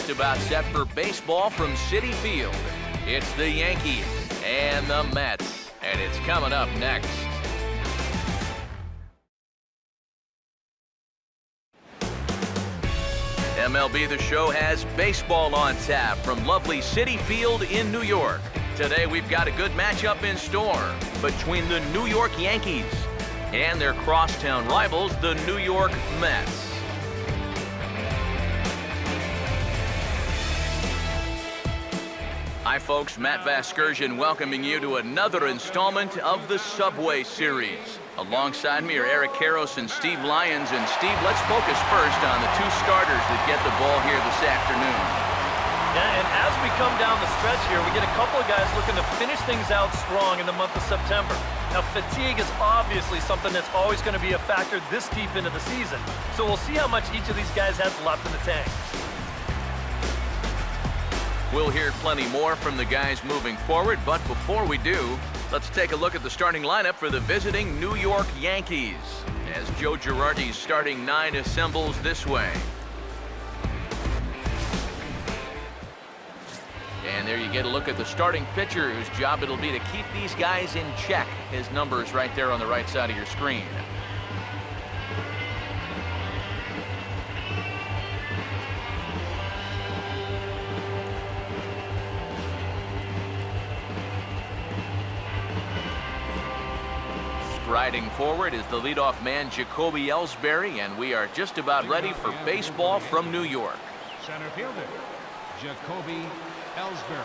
just about set for baseball from Citi Field. It's the Yankees and the Mets, and it's coming up next. MLB The Show has baseball on tap from lovely Citi Field in New York. Today we've got a good matchup in store between the New York Yankees and their crosstown rivals, the New York Mets. Hi folks, Matt Vasgersian welcoming you to another installment of the Subway Series. Alongside me are Eric Karros and Steve Lyons. And Steve, let's focus first on the two starters that get the ball here this afternoon. Yeah, and as we come down the stretch here, we get a couple of guys looking to finish things out strong in the month of September. Now, fatigue is obviously something that's always going to be a factor this deep into the season. So we'll see how much each of these guys has left in the tank. We'll hear plenty more from the guys moving forward, but before we do, let's take a look at the starting lineup for the visiting New York Yankees as Joe Girardi's starting nine assembles this way. And there you get a look at the starting pitcher whose job it'll be to keep these guys in check. His number is right there on the right side of your screen. Riding forward is the leadoff man, Jacoby Ellsbury, and we are just about ready for baseball from New York. Center fielder, Jacoby Ellsbury.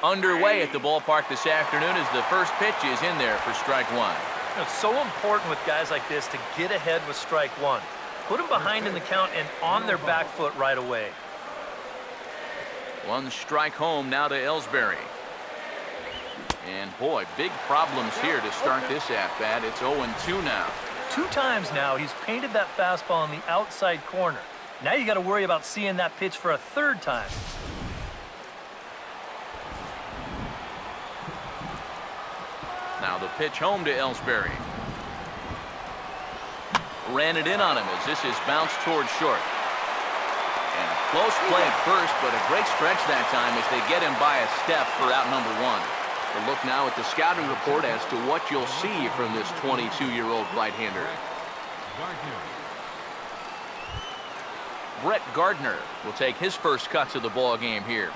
Underway at the ballpark this afternoon as the first pitch is in there for strike one. It's so important with guys like this to get ahead with strike one. Put them behind in the count and on their back foot right away. One strike home now to Ellsbury. And boy, big problems here to start this at-bat. It's 0-2 now. 2 times now he's painted that fastball on the outside corner. Now you got to worry about seeing that pitch for a third time. Now the pitch home to Ellsbury. Ran it in on him as this is bounced towards short. And a close play at first, but a great stretch that time as they get him by a step for out number one. A look now at the scouting report as to what you'll see from this 22-year-old right-hander. Brett Gardner will take his first cut to the ball game here.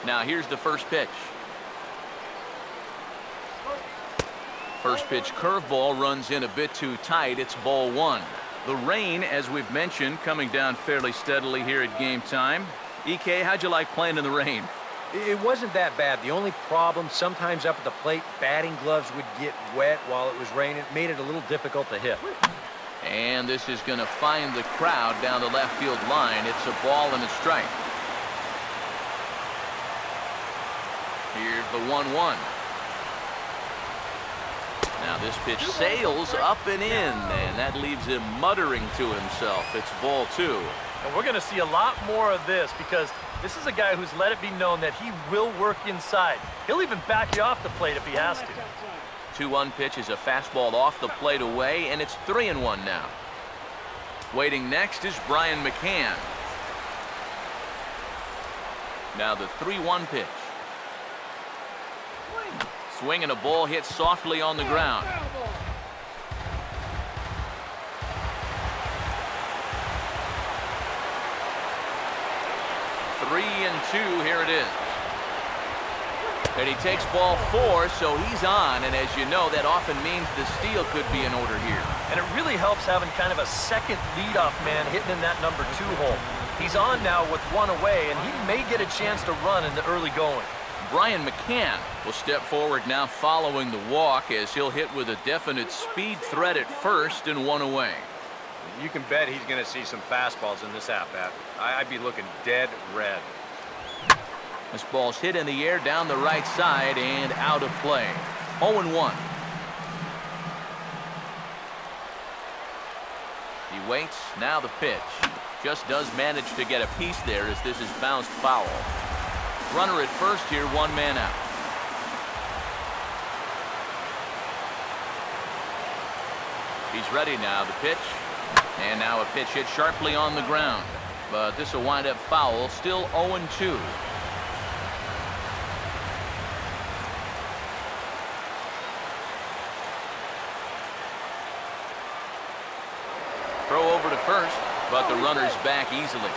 Now here's the first pitch. First pitch curveball runs in a bit too tight. It's ball one. The rain, as we've mentioned, coming down fairly steadily here at game time. EK, how'd you like playing in the rain? It wasn't that bad. The only problem, sometimes up at the plate, batting gloves would get wet while it was raining. It made it a little difficult to hit. And this is going to find the crowd down the left field line. It's a ball and a strike. Here's the 1-1. Now this pitch sails up and in, and that leaves him muttering to himself. It's ball two. And we're going to see a lot more of this because this is a guy who's let it be known that he will work inside. He'll even back you off the plate if he has to. 2-1 pitch is a fastball off the plate away, and it's 3-1 now. Waiting next is Brian McCann. Now the 3-1 pitch. Swing and a ball hit softly on the ground. 3-2, here it is. And he takes ball four, so he's on, and as you know, that often means the steal could be in order here. And it really helps having kind of a second leadoff man hitting in that number 2 hole. He's on now with one away, and he may get a chance to run in the early going. Brian McCann will step forward now following the walk as he'll hit with a definite speed threat at first and one away. You can bet he's going to see some fastballs in this at-bat. I'd be looking dead red. This ball's hit in the air down the right side and out of play. 0-1. He waits. Now the pitch. Just does manage to get a piece there as this is bounced foul. Runner at first here, 1 man out. He's ready now, the pitch. And now a pitch hit sharply on the ground. But this will wind up foul, still 0-2. Throw over to first, but the runner's back easily.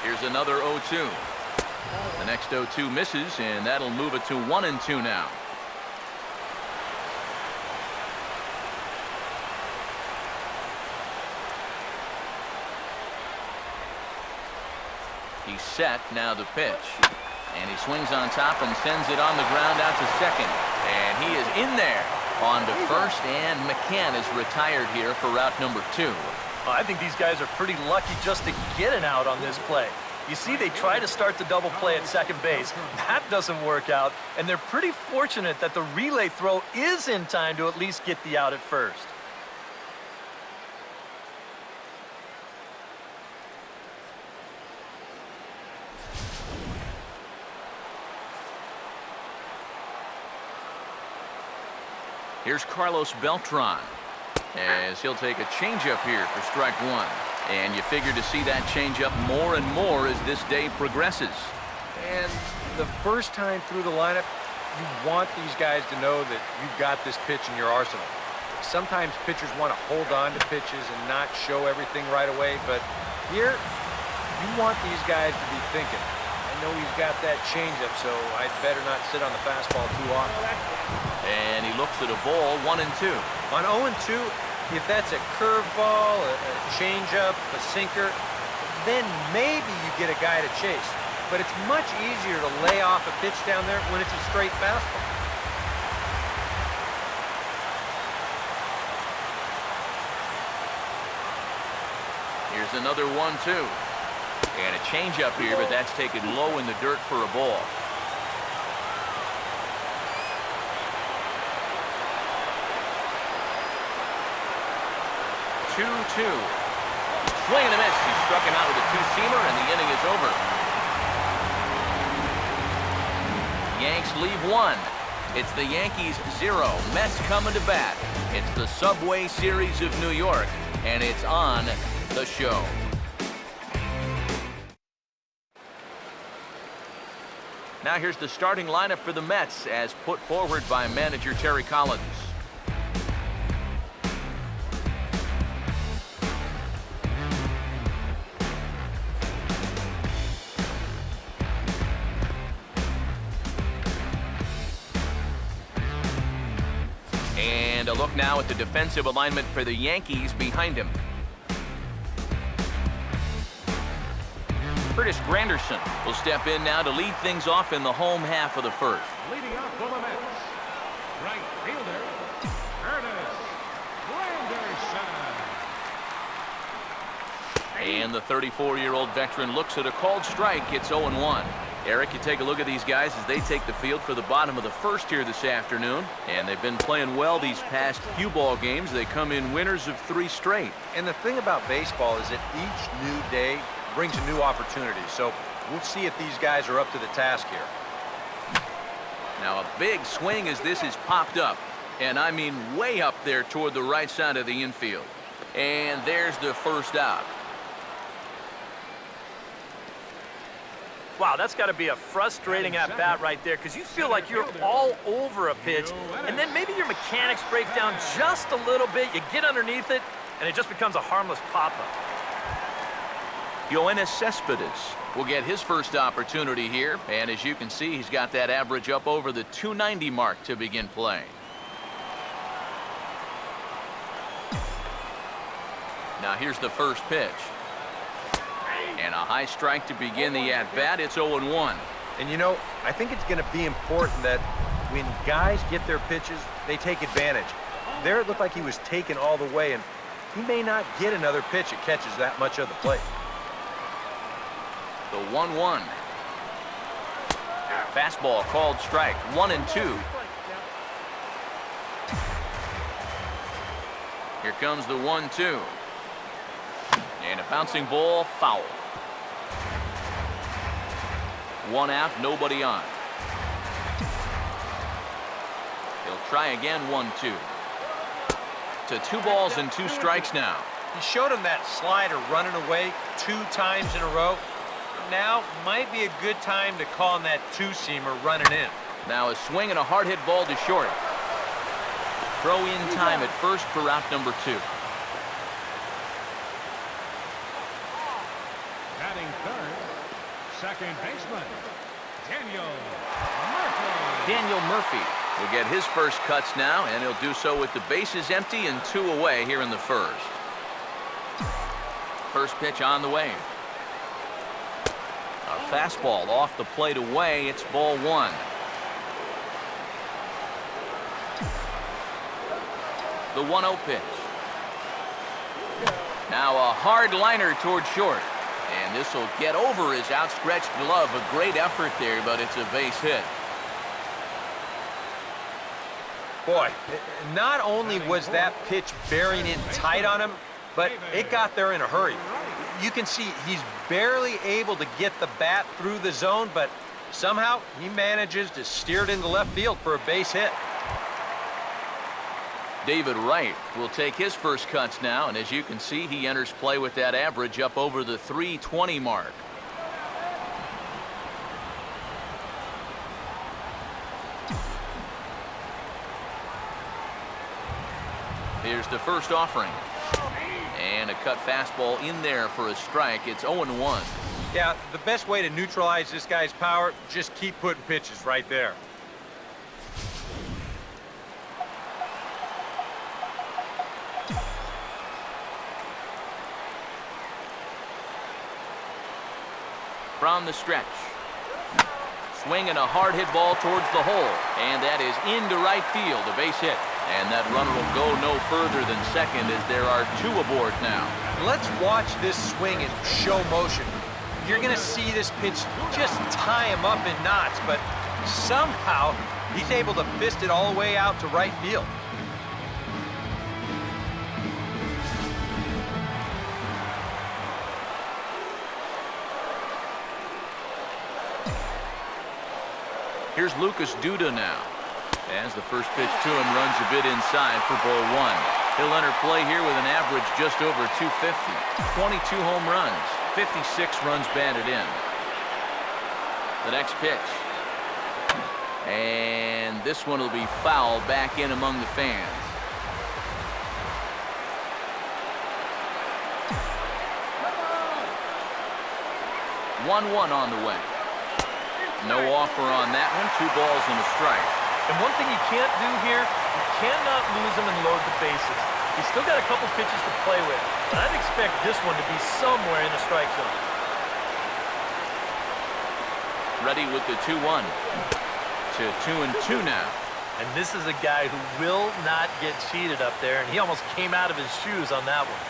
Here's another 0-2. The next 0-2 misses, and that'll move it to 1-2 now. He's set, now the pitch. And he swings on top and sends it on the ground out to second. And he is in there on to first, and McCann is retired here for route number 2. Well, I think these guys are pretty lucky just to get an out on this play. You see, they try to start the double play at second base. That doesn't work out, and they're pretty fortunate that the relay throw is in time to at least get the out at first. Here's Carlos Beltran, as he'll take a changeup here for strike 1. And you figure to see that changeup more and more as this day progresses. And the first time through the lineup, you want these guys to know that you've got this pitch in your arsenal. Sometimes pitchers want to hold on to pitches and not show everything right away, but here, you want these guys to be thinking, I know he's got that changeup, so I'd better not sit on the fastball too often. And he looks at a ball, 1-2. On 0-2, if that's a curveball, a changeup, a sinker, then maybe you get a guy to chase. But it's much easier to lay off a pitch down there when it's a straight fastball. Here's another 1-2. And a changeup here, but that's taken low in the dirt for a ball. 2-2. Swing and a miss. He struck him out with a two-seamer, and the inning is over. Yanks leave 1. It's the Yankees 0. Mets coming to bat. It's the Subway Series of New York, and it's on the show. Now here's the starting lineup for the Mets as put forward by manager Terry Collins. And a look now at the defensive alignment for the Yankees behind him. Curtis Granderson will step in now to lead things off in the home half of the first. Leading off for the Mets, right fielder, Curtis Granderson. And the 34-year-old veteran looks at a called strike. It's 0-1. Eric, you take a look at these guys as they take the field for the bottom of the first here this afternoon. And they've been playing well these past few ball games. They come in winners of 3 straight. And the thing about baseball is that each new day brings a new opportunity. So we'll see if these guys are up to the task here. Now a big swing as this is popped up. And I mean way up there toward the right side of the infield. And there's the first out. Wow, that's got to be a frustrating at-bat right there because you feel like you're all over a pitch, and then maybe your mechanics break down just a little bit, you get underneath it, and it just becomes a harmless pop-up. Yoenis Cespedes will get his first opportunity here, and as you can see, he's got that average up over the 290 mark to begin playing. Now here's the first pitch. And a high strike to begin the at-bat. It's 0-1. And you know, I think it's going to be important that when guys get their pitches, they take advantage. There it looked like he was taken all the way, and he may not get another pitch that catches that much of the plate. The 1-1. Fastball called strike. 1-2. comes the 1-2. And a bouncing ball, foul. One out, nobody on. He'll try again, 1-2. To 2 balls and 2 strikes now. He showed him that slider running away 2 times in a row. Now might be a good time to call on that 2-seamer running in. Now a swing and a hard hit ball to short. Throw in time at first for out number 2. Batting third, second baseman, Daniel Murphy. Daniel Murphy will get his first cuts now, and he'll do so with the bases empty and 2 away here in the first. First pitch on the way. A fastball off the plate away. It's ball 1. The 1-0 pitch. Now a hard liner toward short. And this will get over his outstretched glove. A great effort there, but it's a base hit. Boy, not only was that pitch bearing in tight on him, but it got there in a hurry. You can see he's barely able to get the bat through the zone, but somehow he manages to steer it into left field for a base hit. David Wright will take his first cuts now, and as you can see, he enters play with that average up over the 320 mark. Here's the first offering. And a cut fastball in there for a strike. It's 0-1. Yeah, the best way to neutralize this guy's power, just keep putting pitches right there. From the stretch. Swinging a hard hit ball towards the hole. And that is into right field, a base hit. And that runner will go no further than second as there are 2 aboard now. Let's watch this swing in show motion. You're going to see this pitch just tie him up in knots, but somehow he's able to fist it all the way out to right field. Here's Lucas Duda now. As the first pitch to him runs a bit inside for ball 1. He'll enter play here with an average just over 250. 22 home runs, 56 runs batted in. The next pitch. And this one will be fouled back in among the fans. One on the way. No offer on that one. 2 balls and a strike. And one thing you can't do here, you cannot lose him and load the bases. He's still got a couple pitches to play with, but I'd expect this one to be somewhere in the strike zone. Ready with the 2-1. To 2-2 now. And this is a guy who will not get cheated up there, and he almost came out of his shoes on that one.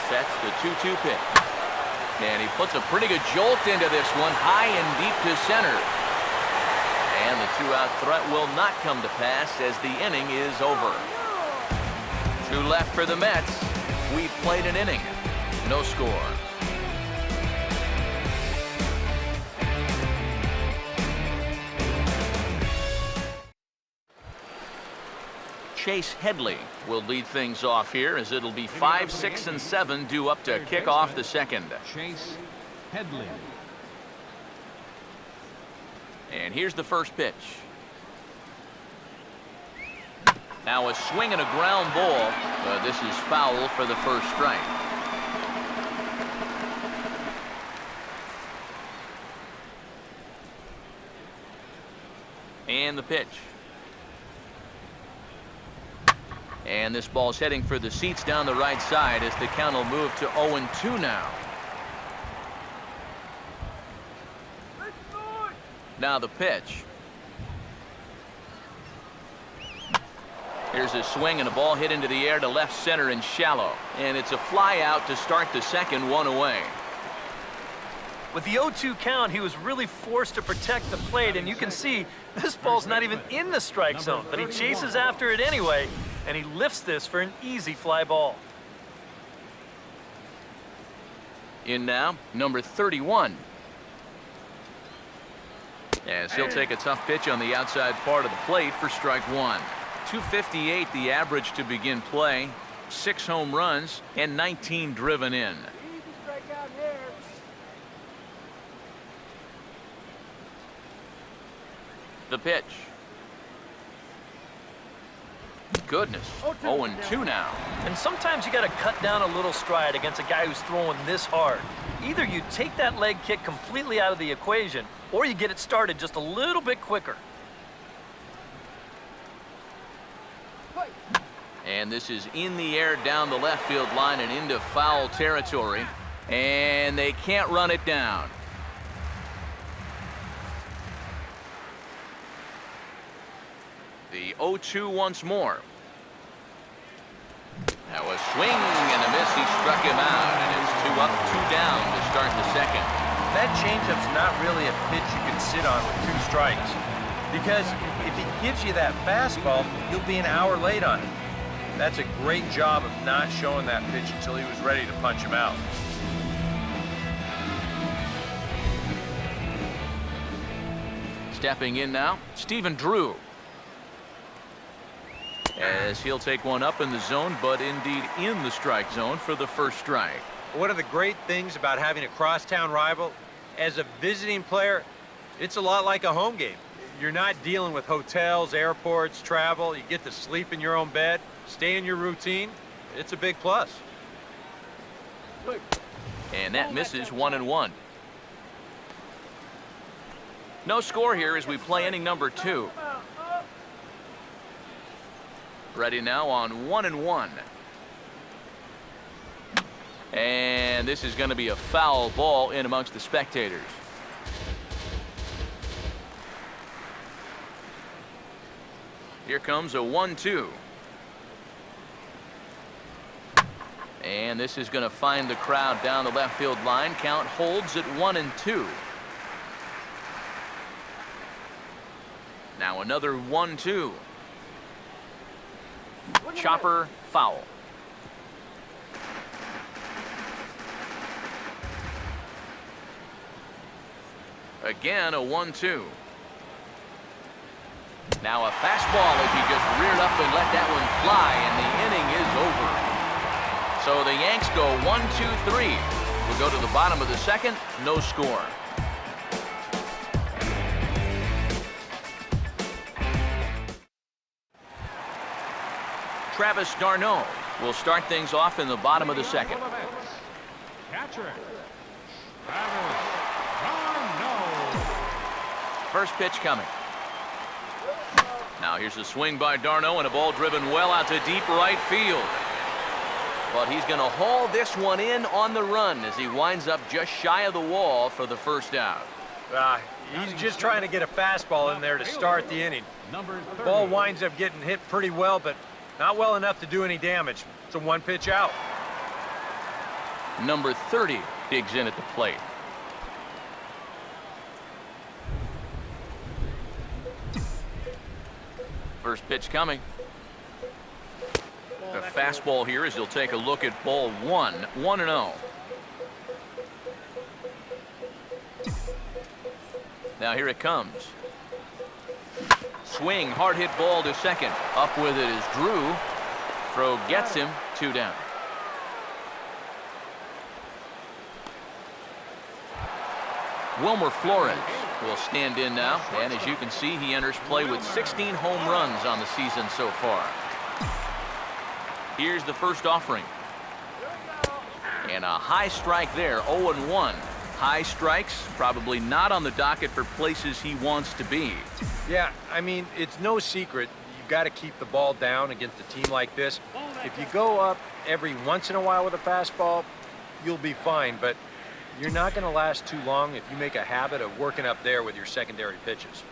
Sets the 2-2 pitch. And he puts a pretty good jolt into this one, high and deep to center. And the 2-out threat will not come to pass as the inning is over. 2 left for the Mets. We've played an inning. No score. Chase Headley will lead things off here as it'll be 5, 6, and 7 due up to kick off the second. Chase Headley. And here's the first pitch. Now a swing and a ground ball, but this is foul for the first strike. And the pitch. And this ball's heading for the seats down the right side as the count will move to 0-2 now. Now the pitch. Here's a swing and a ball hit into the air to left center and shallow. And it's a fly out to start the second, 1 away. With the 0-2 count, he was really forced to protect the plate, and you can see this ball's not even in the strike zone, but he chases after it anyway, and he lifts this for an easy fly ball. In now, number 31. As he'll take a tough pitch on the outside part of the plate for strike one. 258 the average to begin play. 6 home runs and 19 driven in. The pitch. Goodness. 0-2 now. And sometimes you got to cut down a little stride against a guy who's throwing this hard. Either you take that leg kick completely out of the equation, or you get it started just a little bit quicker. And this is in the air down the left field line and into foul territory. And they can't run it down. The 0-2 once more. That was swing and a miss. He struck him out, and it's 2 up, 2 down to start the second. That changeup's not really a pitch you can sit on with 2 strikes. Because if he gives you that fastball, you'll be an hour late on it. That's a great job of not showing that pitch until he was ready to punch him out. Stepping in now, Stephen Drew. As he'll take one up in the zone, but indeed in the strike zone for the first strike. One of the great things about having a crosstown rival, as a visiting player, it's a lot like a home game. You're not dealing with hotels, airports, travel. You get to sleep in your own bed, stay in your routine. It's a big plus. And that misses 1-1. No score here as we play inning number 2. Ready now on 1-1. And this is going to be a foul ball in amongst the spectators. Here comes a 1-2. And this is going to find the crowd down the left field line. Count holds at 1-2. Now another 1-2. Chopper foul. Again a 1-2. Now a fastball as he just reared up and let that one fly, and the inning is over. So the Yanks go 1-2-3. We'll go to the bottom of the second, no score. Travis d'Arnaud will start things off in the bottom of the second. Catcher, Travis d'Arnaud. First pitch coming. Now here's a swing by d'Arnaud and a ball driven well out to deep right field. But he's going to haul this one in on the run as he winds up just shy of the wall for the first out. He's just trying to get a fastball in there to start the inning. The ball winds up getting hit pretty well, but not well enough to do any damage. It's a 1-pitch out. Number 30 digs in at the plate. First pitch coming. The fastball here as he'll take a look at ball 1, 1-0. Now here it comes. Swing, hard hit ball to second. Up with it is Drew. Throw gets him, 2 down. Wilmer Flores will stand in now, and as you can see, he enters play with 16 home runs on the season so far. Here's the first offering. And a high strike there, 0-1. High strikes, probably not on the docket for places he wants to be. Yeah, I mean, it's no secret. You've got to keep the ball down against a team like this. If you go up every once in a while with a fastball, you'll be fine. But you're not going to last too long if you make a habit of working up there with your secondary pitches.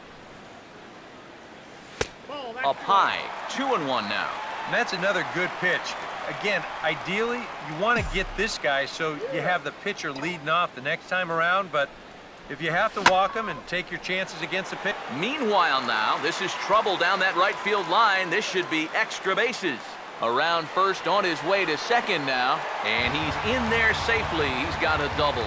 Up high, 2-1 now. And that's another good pitch. Again, ideally, you want to get this guy so you have the pitcher leading off the next time around, but if you have to walk him and take your chances against the pitch. Meanwhile now, this is trouble down that right field line. This should be extra bases. Around first, on his way to second now, and he's in there safely. He's got a double.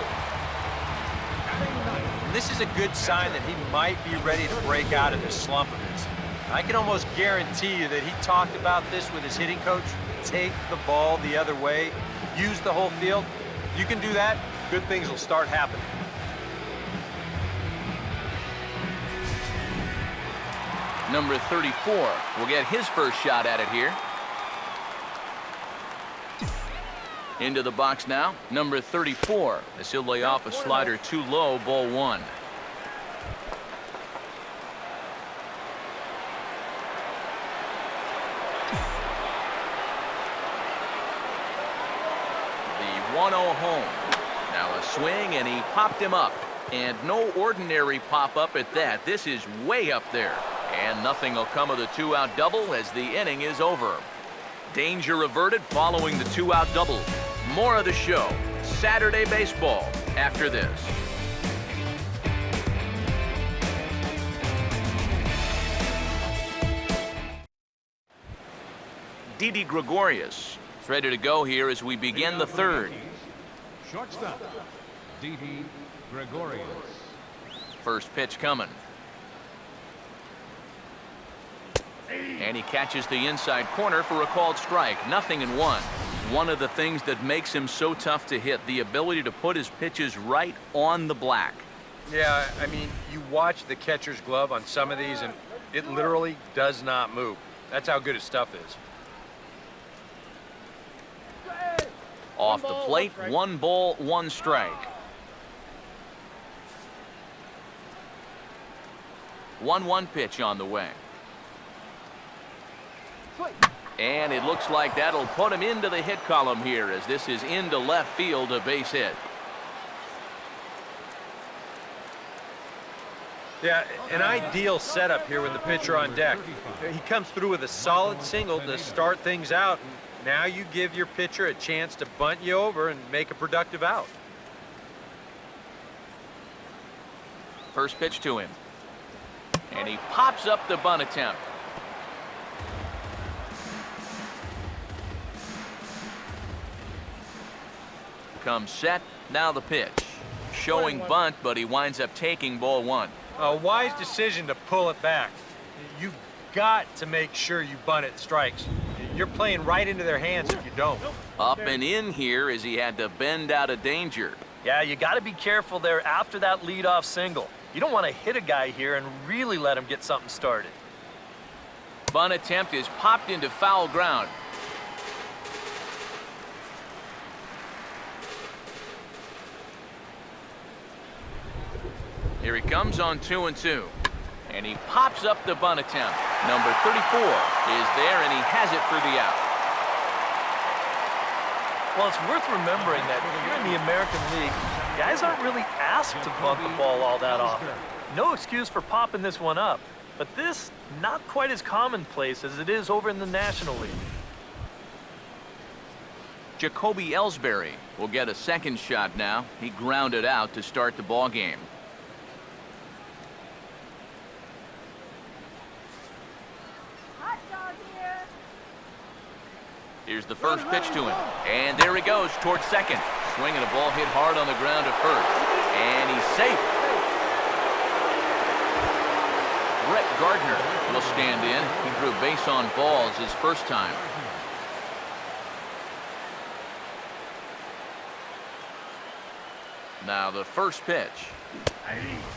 And this is a good sign that he might be ready to break out of this slump of his. I can almost guarantee you that he talked about this with his hitting coach. Take the ball the other way, use the whole field. You can do that, good things will start happening. Number 34 will get his first shot at it here. Into the box now, number 34, as he'll lay off a slider too low, ball one. The 1-0 home. Now a swing, and he popped him up. And no ordinary pop-up at that. This is way up there. And nothing will come of the two-out double as the inning is over. Danger averted following the two-out double. More of the show, Saturday Baseball, after this. Didi Gregorius is ready to go here as we begin the third. Shortstop, Didi Gregorius. First pitch coming. And he catches the inside corner for a called strike. 0-1. One of the things that makes him so tough to hit, the ability to put his pitches right on the black. Yeah, I mean, you watch the catcher's glove on some of these, and it literally does not move. That's how good his stuff is. Off the plate, 1 ball, 1 strike. 1-1 pitch on the way. And it looks like that'll put him into the hit column here, as this is into left field, a base hit. Yeah, an ideal setup here with the pitcher on deck. He comes through with a solid single to start things out. And now you give your pitcher a chance to bunt you over and make a productive out. First pitch to him. And he pops up the bunt attempt. Comes set, now the pitch. Showing bunt, but he winds up taking ball one. A wise decision to pull it back. You've got to make sure you bunt it strikes. You're playing right into their hands if you don't. Up and in here as he had to bend out of danger. Yeah, you got to be careful there after that leadoff single. You don't want to hit a guy here and really let him get something started. Bunt attempt is popped into foul ground. Here he comes on 2-2. And he pops up the bunt attempt. Number 34 is there, and he has it for the out. Well, it's worth remembering that here in the American League, guys aren't really asked to bunt the ball all that often. No excuse for popping this one up. But this, not quite as commonplace as it is over in the National League. Jacoby Ellsbury will get a second shot now. He grounded out to start the ball game. Here's the first pitch to him. And there he goes towards second. Swinging a ball hit hard on the ground to first. And he's safe. Brett Gardner will stand in. He drew base on balls his first time. Now the first pitch.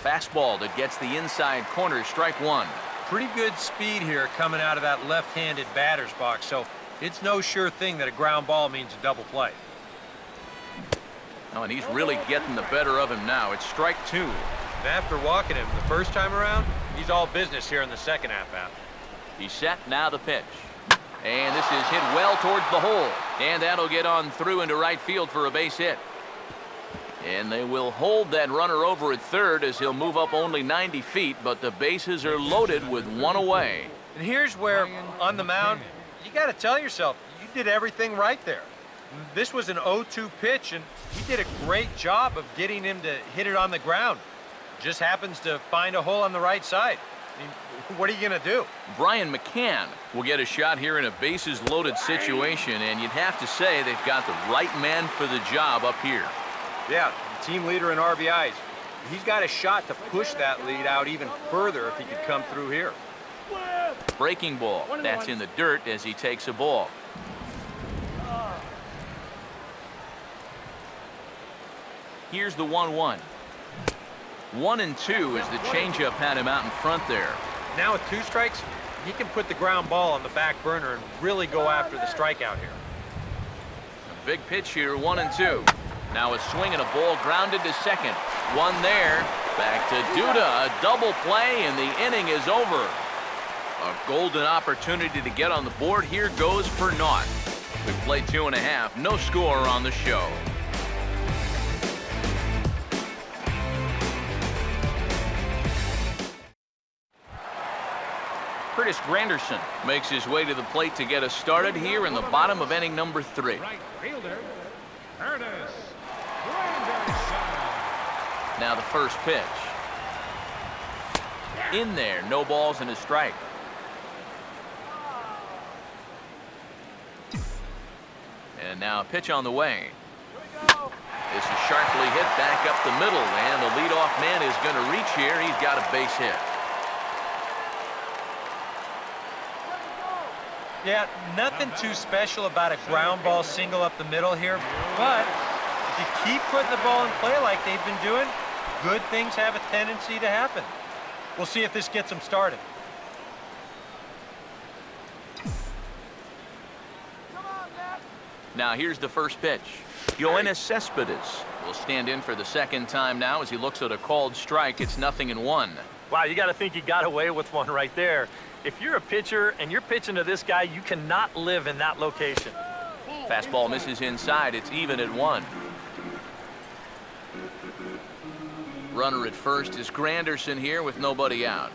Fastball that gets the inside corner, strike one. Pretty good speed here coming out of that left-handed batter's box, so it's no sure thing that a ground ball means a double play. Oh, and he's really getting the better of him now. It's strike two. And after walking him the first time around, he's all business here in the second half out. He's set, now the pitch. And this is hit well towards the hole. And that'll get on through into right field for a base hit. And they will hold that runner over at third as he'll move up only 90 feet, but the bases are loaded with one away. And here's where, on the mound, you got to tell yourself, you did everything right there. This was an 0-2 pitch, and he did a great job of getting him to hit it on the ground. Just happens to find a hole on the right side. I mean, what are you going to do? Brian McCann will get a shot here in a bases-loaded situation, and you'd have to say they've got the right man for the job up here. Yeah, team leader in RBIs. He's got a shot to push that lead out even further if he could come through here. Breaking ball. That's in the dirt as he takes a ball. Here's the 1-1. 1-2 as the changeup had him out in front there. Now with 2 strikes, he can put the ground ball on the back burner and really go after the strikeout here. A big pitch here, 1-2. Now a swing and a ball grounded to second. One there. Back to Duda. A double play, and the inning is over. A golden opportunity to get on the board here goes for naught. We play 2.5. No score on the show. Curtis Granderson makes his way to the plate to get us started here in the bottom of inning number 3. Right fielder, Curtis Granderson. Now the first pitch. In there, no balls and a strike. And now a pitch on the way. This is sharply hit back up the middle, and the leadoff man is going to reach here. He's got a base hit. Yeah, nothing too special about a ground ball single up the middle here, but if you keep putting the ball in play like they've been doing, good things have a tendency to happen. We'll see if this gets them started. Now here's the first pitch. Yoenis Cespedes will stand in for the second time now as he looks at a called strike. It's 0-1. Wow, you got to think he got away with one right there. If you're a pitcher and you're pitching to this guy, you cannot live in that location. Fastball misses inside. It's even at 1. Runner at first is Granderson here with nobody out.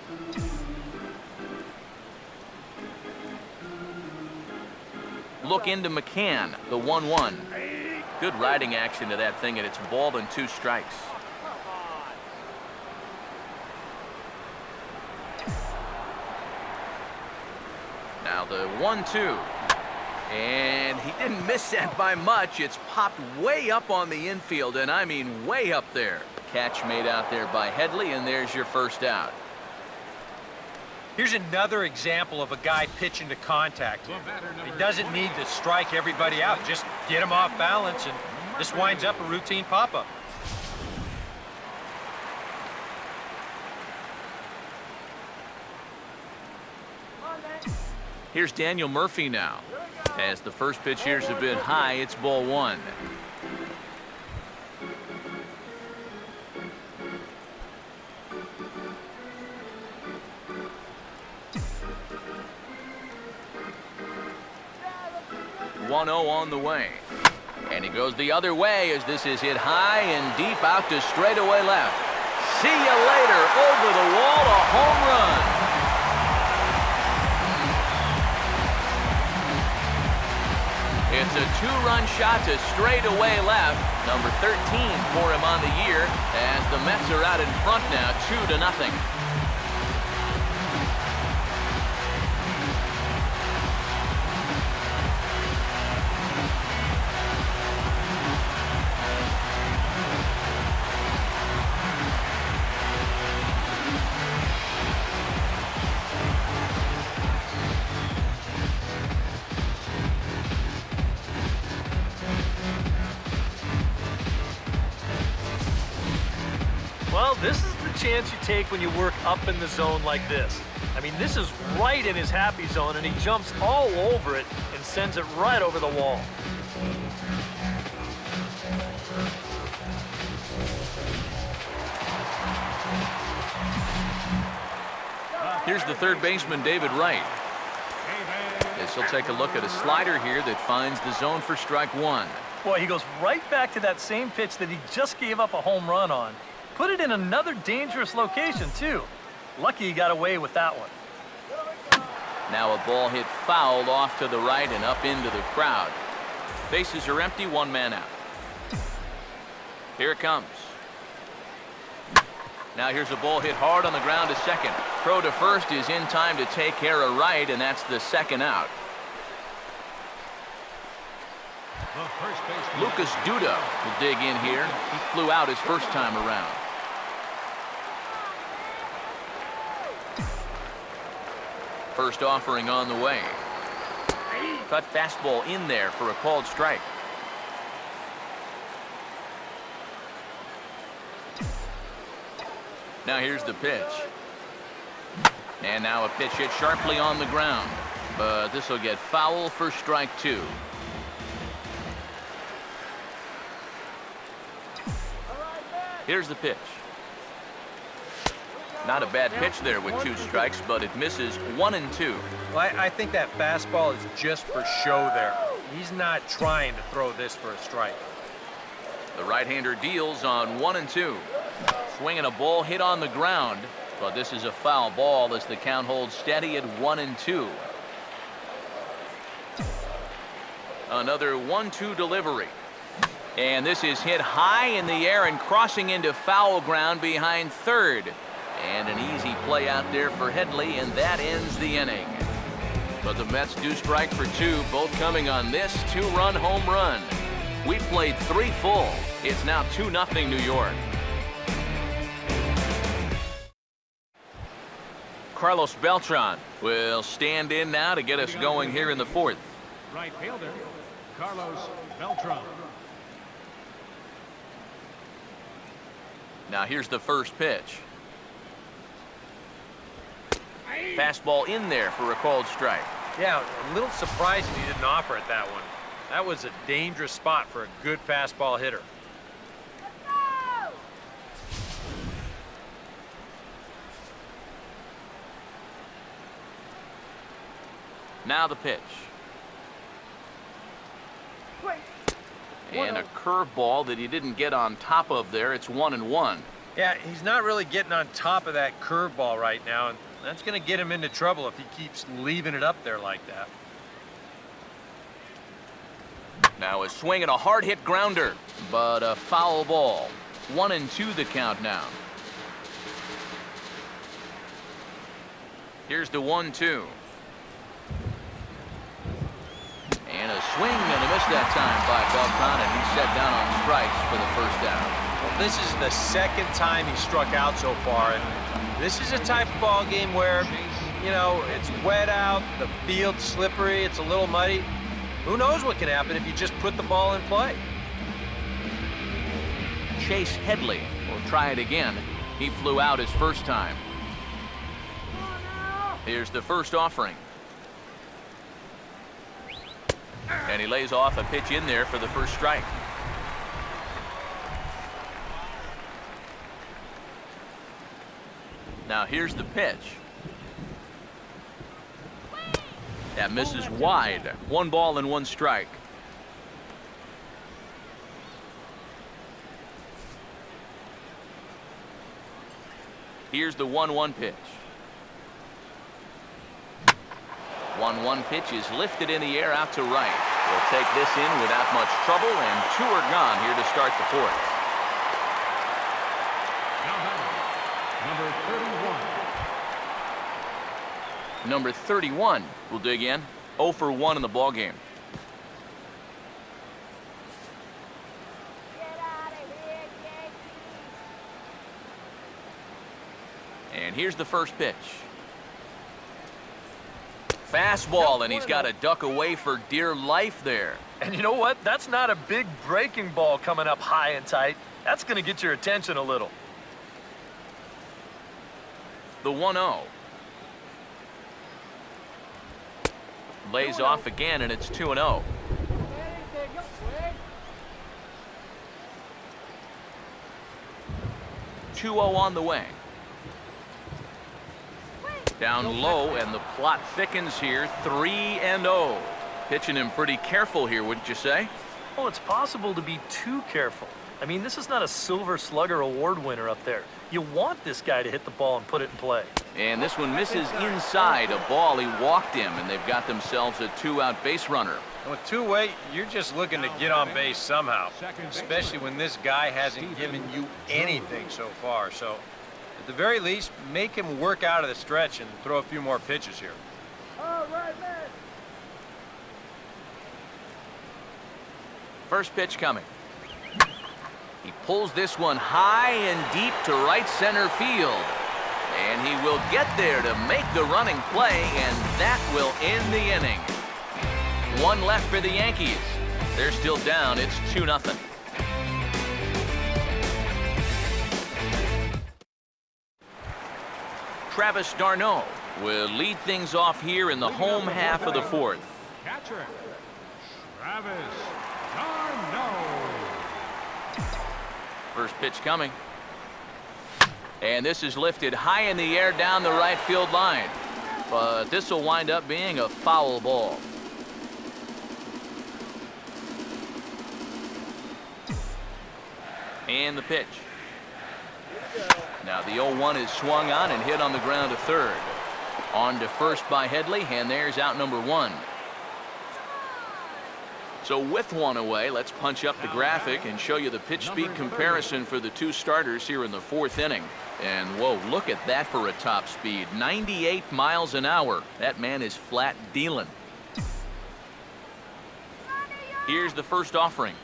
Look into McCann, the 1-1. Good riding action to that thing, and it's ball and 2 strikes. Now the 1-2. And he didn't miss that by much. It's popped way up on the infield, and I mean way up there. Catch made out there by Headley, and there's your first out. Here's another example of a guy pitching to contact. He doesn't need to strike everybody out. Just get him off balance, and this winds up a routine pop-up. Here's Daniel Murphy now. As the first pitch here's a bit high, it's ball 1. On the way. And he goes the other way as this is hit high and deep out to straightaway left. See you later. Over the wall, a home run. It's a 2-run shot to straightaway left. Number 13 for him on the year as the Mets are out in front now, 2-0. Well, this is the chance you take when you work up in the zone like this. I mean, this is right in his happy zone, and he jumps all over it and sends it right over the wall. Here's the third baseman, David Wright. As he'll take a look at a slider here that finds the zone for strike 1. Boy, he goes right back to that same pitch that he just gave up a home run on. Put it in another dangerous location, too. Lucky he got away with that one. Now a ball hit foul off to the right and up into the crowd. Bases are empty, one man out. Here it comes. Now here's a ball hit hard on the ground to second. Throw to first is in time to take care of right, and that's the second out. Lucas Duda will dig in here. He flew out his first time around. First offering on the way. Cut fastball in there for a called strike. Now here's the pitch. And now a pitch hit sharply on the ground. But this will get foul for strike two. Here's the pitch. Not a bad pitch there with 2 strikes, but it misses 1-2. Well, I think that fastball is just for show there. He's not trying to throw this for a strike. The right-hander deals on 1-2. Swinging a ball hit on the ground, but this is a foul ball as the count holds steady at 1-2. Another 1-2 delivery. And this is hit high in the air and crossing into foul ground behind third. And an easy play out there for Headley, and that ends the inning. But the Mets do strike for 2, both coming on this 2-run home run. We played 3 full. It's now 2-0 New York. Carlos Beltran will stand in now to get us going here in the 4th. Right fielder, Carlos Beltran. Now here's the first pitch. Fastball in there for a called strike. Yeah, a little surprising he didn't offer it that one. That was a dangerous spot for a good fastball hitter. Now the pitch. And a curveball that he didn't get on top of there. It's 1-1. Yeah, he's not really getting on top of that curveball right now, and that's going to get him into trouble if he keeps leaving it up there like that. Now a swing and a hard hit grounder, but a foul ball. 1-2 the count now. Here's the 1-2. And a swing and a miss that time by Beltran, and he's set down on strikes for the first out. Well, this is the second time he struck out so far, and this is a type of ball game where, you know, it's wet out, the field's slippery, it's a little muddy. Who knows what can happen if you just put the ball in play? Chase Headley will try it again. He flew out his first time. Here's the first offering. And he lays off a pitch in there for the first strike. Now here's the pitch. That misses wide. 1 ball and 1 strike. Here's the 1-1 pitch. 1-1 pitch is lifted in the air out to right. We'll take this in without much trouble, and 2 are gone here to start the 4th. Now batting, number 31. Number 31 will dig in. 0 for 1 in the ball game. And here's the first pitch. Fastball, and he's got to duck away for dear life there. And you know what? That's not a big breaking ball coming up high and tight. That's going to get your attention a little. The 1-0. Lays off again, and it's 2-0. On the way. Down low, and the plot thickens here. 3-0. Pitching him pretty careful here, wouldn't you say? Well, it's possible to be too careful. I mean, this is not a Silver Slugger Award winner up there. You want this guy to hit the ball and put it in play. And this one misses inside a ball. He walked him, and they've got themselves a two-out base runner. And with two-way, you're just looking to get on base somehow, especially when this guy hasn't given you anything so far. So, at the very least, make him work out of the stretch and throw a few more pitches here. All right, man. First pitch coming. He pulls this one high and deep to right center field. And he will get there to make the running play, and that will end the inning. One left for the Yankees. They're still down. It's 2-0. Travis d'Arnaud will lead things off here in the home half of the fourth. Catcher, Travis d'Arnaud. First pitch coming. And this is lifted high in the air down the right field line. But this will wind up being a foul ball. And the pitch. Now the 0-1 is swung on and hit on the ground to third. On to first by Headley, and there's out number 1. So with one away, let's punch up the graphic and show you the pitch speed comparison for the two starters here in the fourth inning. And whoa, look at that for a top speed. 98 miles an hour. That man is flat dealing. Here's the first offering.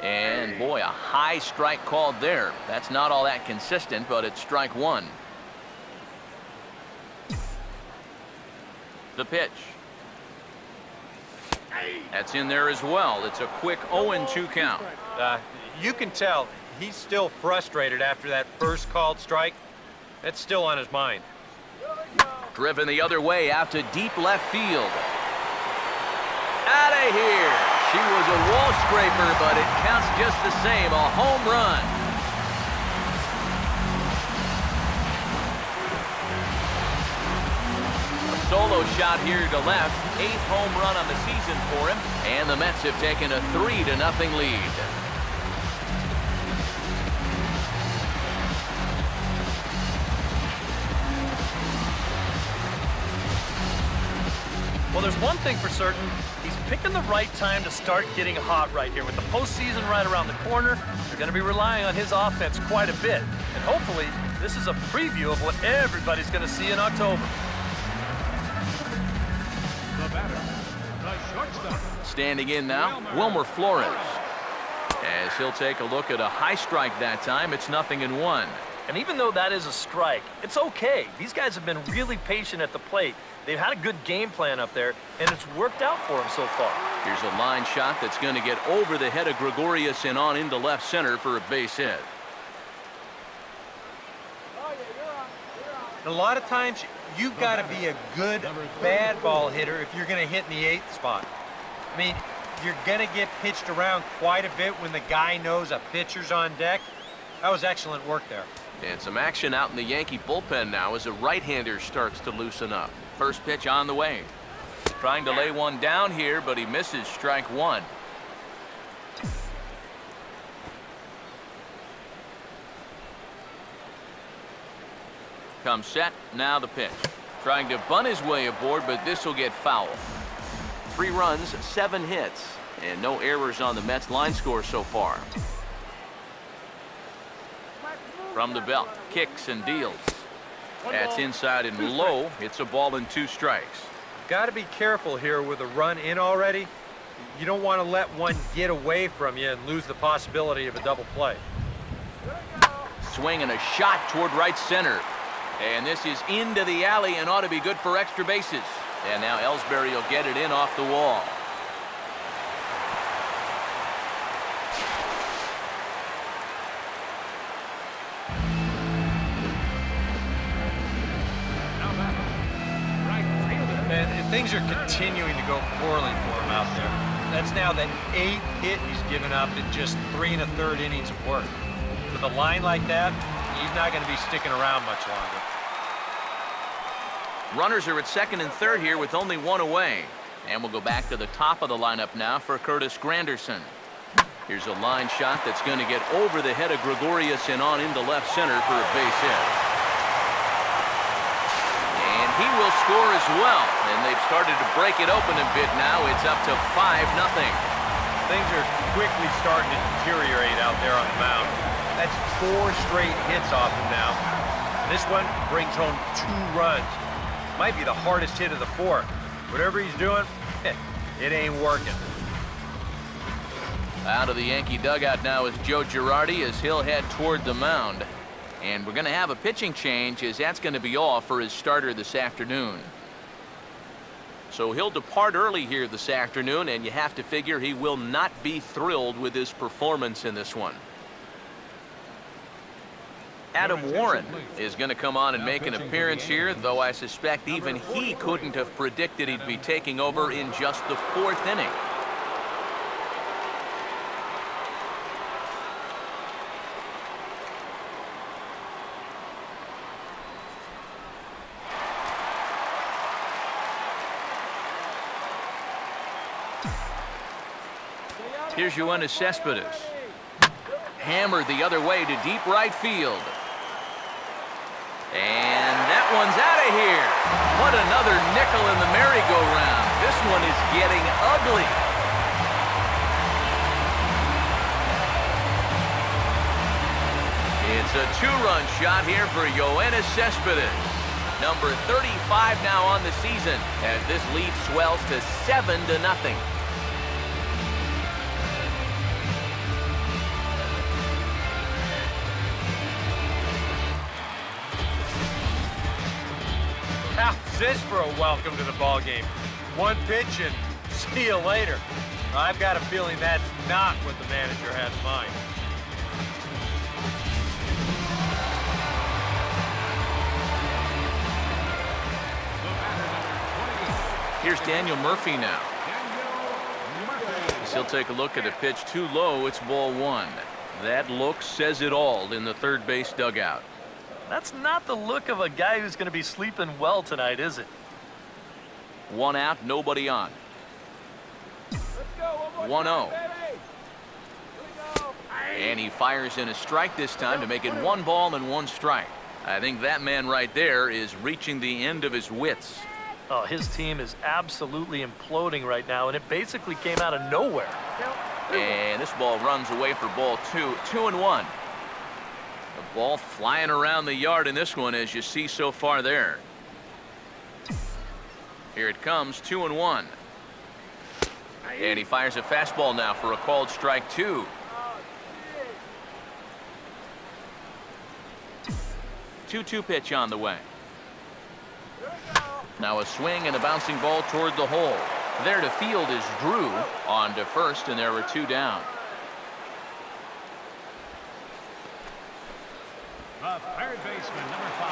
And boy, a high strike called there. That's not all that consistent, but it's strike 1. The pitch. That's in there as well. It's a quick 0-2 count. You can tell he's still frustrated after that first called strike. That's still on his mind. Driven the other way out to deep left field. Out of here. She was a wall scraper, but it counts just the same. A home run. Solo shot here to left. 8th home run on the season for him. And the Mets have taken a 3-0 lead. Well, there's one thing for certain. He's picking the right time to start getting hot right here. With the postseason right around the corner, they're going to be relying on his offense quite a bit. And hopefully, this is a preview of what everybody's going to see in October. The batter, the shortstop. Standing in now, Wilmer Flores. As he'll take a look at a high strike that time, it's 0-1. And even though that is a strike, it's okay. These guys have been really patient at the plate. They've had a good game plan up there, and it's worked out for them so far. Here's a line shot that's going to get over the head of Gregorius and on into left center for a base hit. A lot of times, you've got to be a good bad ball hitter if you're going to hit in the 8th spot. I mean, you're going to get pitched around quite a bit when the guy knows a pitcher's on deck. That was excellent work there. And some action out in the Yankee bullpen now as a right-hander starts to loosen up. First pitch on the way. Trying to lay one down here, but he misses strike 1. Comes set, now the pitch. Trying to bunt his way aboard, but this will get foul. 3 runs, 7 hits, and no errors on the Mets line score so far. From the belt, kicks and deals. That's inside and low. It's a ball and 2 strikes. Got to be careful here with a run in already. You don't want to let one get away from you and lose the possibility of a double play. Swing and a shot toward right center. And this is into the alley and ought to be good for extra bases. And now Ellsbury will get it in off the wall. And things are continuing to go poorly for him out there. That's now the 8th hit he's given up in just 3 1/3 innings of work. With a line like that, he's not going to be sticking around much longer. Runners are at second and third here with only 1 away. And we'll go back to the top of the lineup now for Curtis Granderson. Here's a line shot that's going to get over the head of Gregorius and on into left center for a base hit. And he will score as well. And they've started to break it open a bit now. It's up to 5-0. Things are quickly starting to deteriorate out there on the mound. That's 4 straight hits off him now. And this one brings home 2 runs. Might be the hardest hit of the 4. Whatever he's doing, it ain't working. Out of the Yankee dugout now is Joe Girardi as he'll head toward the mound. And we're going to have a pitching change as that's going to be all for his starter this afternoon. So he'll depart early here this afternoon, and you have to figure he will not be thrilled with his performance in this one. Adam Warren is going to come on and make an appearance here, though I suspect even he couldn't have predicted he'd be taking over in just the 4th inning. Here's Yoenis Cespedes. Hammered the other way to deep right field. And that one's out of here. What another nickel in the merry-go-round. This one is getting ugly. It's a 2-run shot here for Yoenis Cespedes. Number 35 now on the season as this lead swells to 7-0. How's this for a welcome to the ball game? 1 pitch and see you later. I've got a feeling that's not what the manager had in mind. Here's Daniel Murphy now. He'll take a look at a pitch too low. It's ball 1. That look says it all in the third base dugout. That's not the look of a guy who's going to be sleeping well tonight, is it? 1 out, nobody on. 1-0. And he fires in a strike this time to make it 1 ball and 1 strike. I think that man right there is reaching the end of his wits. Oh, his team is absolutely imploding right now, and it basically came out of nowhere. And this ball runs away for ball 2. 2-1. The ball flying around the yard in this one, as you see so far there. Here it comes, 2-1. And he fires a fastball now for a called strike 2. Two pitch on the way. Now a swing and a bouncing ball toward the hole. There to field is Drew on to first, and there were 2 down. The third baseman, number 5,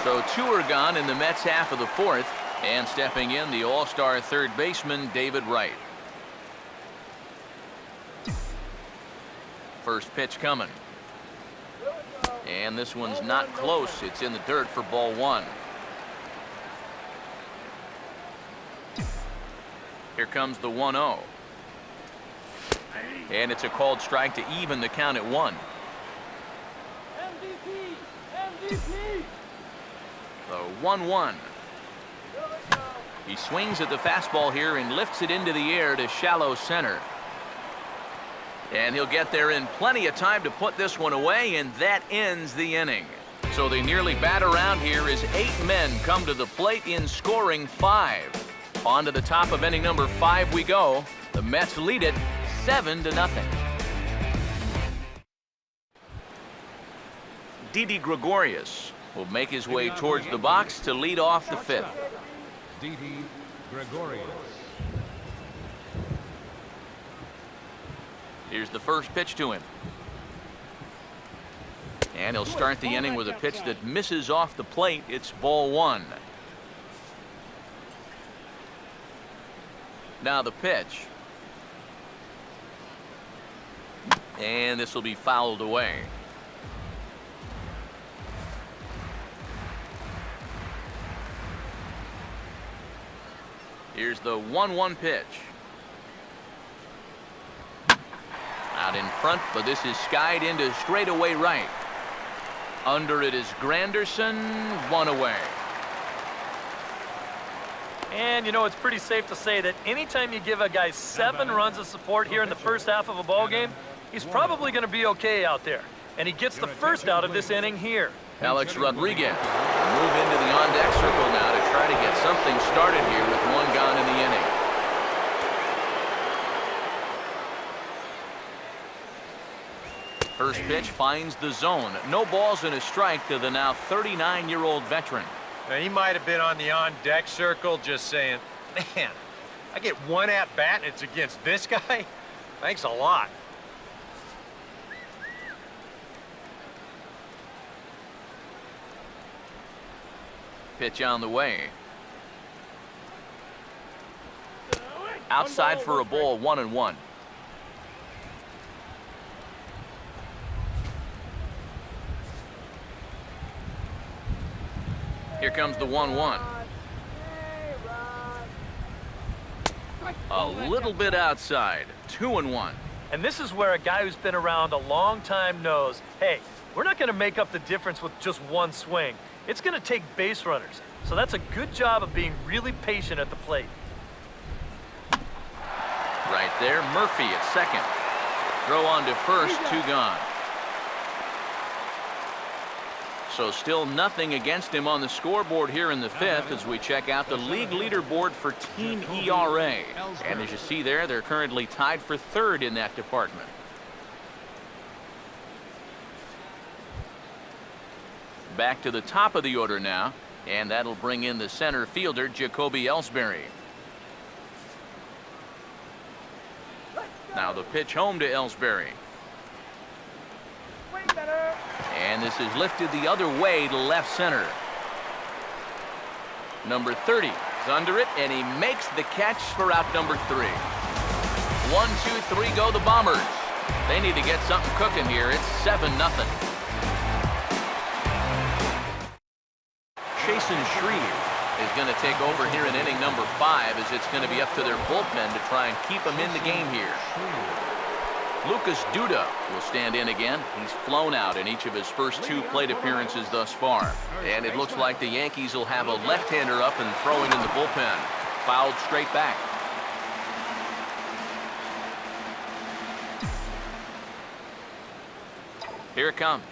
David. So 2 are gone in the Mets half of the 4th, and stepping in, the all-star third baseman, David Wright. First pitch coming. And this one's not close. It's in the dirt for ball 1. Here comes the 1-0. And it's a called strike to even the count at 1. The 1-1. He swings at the fastball here and lifts it into the air to shallow center. And he'll get there in plenty of time to put this one away, and that ends the inning. So they nearly bat around here as 8 men come to the plate in scoring 5. On to the top of inning number 5 we go. The Mets lead it 7-0. Didi Gregorius will make his way towards the box to lead off the 5th. Didi Gregorius. Here's the first pitch to him. And he'll start the inning with a pitch that misses off the plate. It's ball 1. Now the pitch. And this will be fouled away. Here's the 1-1 pitch. Out in front, but this is skied into straightaway right. Under it is Granderson, one away. And, you know, it's pretty safe to say that anytime you give a guy 7 runs of support here in the first half of a ball game, he's probably going to be okay out there. And he gets the first out of this inning here. Alex Rodriguez will move into the on-deck circle now to try to get something started here with 1 gone in the inning. First pitch finds the zone. No balls and a strike to the now 39-year-old veteran. Now, he might have been on the on-deck circle just saying, man, I get 1 at-bat and it's against this guy? Thanks a lot. Pitch on the way. Outside for a ball, 1-1. Here comes the 1-1. A little bit outside, 2-1. And this is where a guy who's been around a long time knows, hey, we're not going to make up the difference with just 1 swing. It's going to take base runners. So that's a good job of being really patient at the plate. Right there, Murphy at second. Throw on to first, 2 gone. So still nothing against him on the scoreboard here in the 5th as we check out the league leaderboard for team ERA. And as you see there, they're currently tied for 3rd in that department. Back to the top of the order now, and that'll bring in the center fielder, Jacoby Ellsbury. Now the pitch home to Ellsbury. And this is lifted the other way to left center. Number 30 is under it, and he makes the catch for out number 3. 1, 2, 3 go the Bombers. They need to get something cooking here. It's 7-0. Chasen Shreve is going to take over here in inning number 5 as it's going to be up to their bullpen to try and keep them in the game here. Lucas Duda will stand in again. He's flown out in each of his first 2 plate appearances thus far. And it looks like the Yankees will have a left-hander up and throwing in the bullpen. Fouled straight back. Here it comes.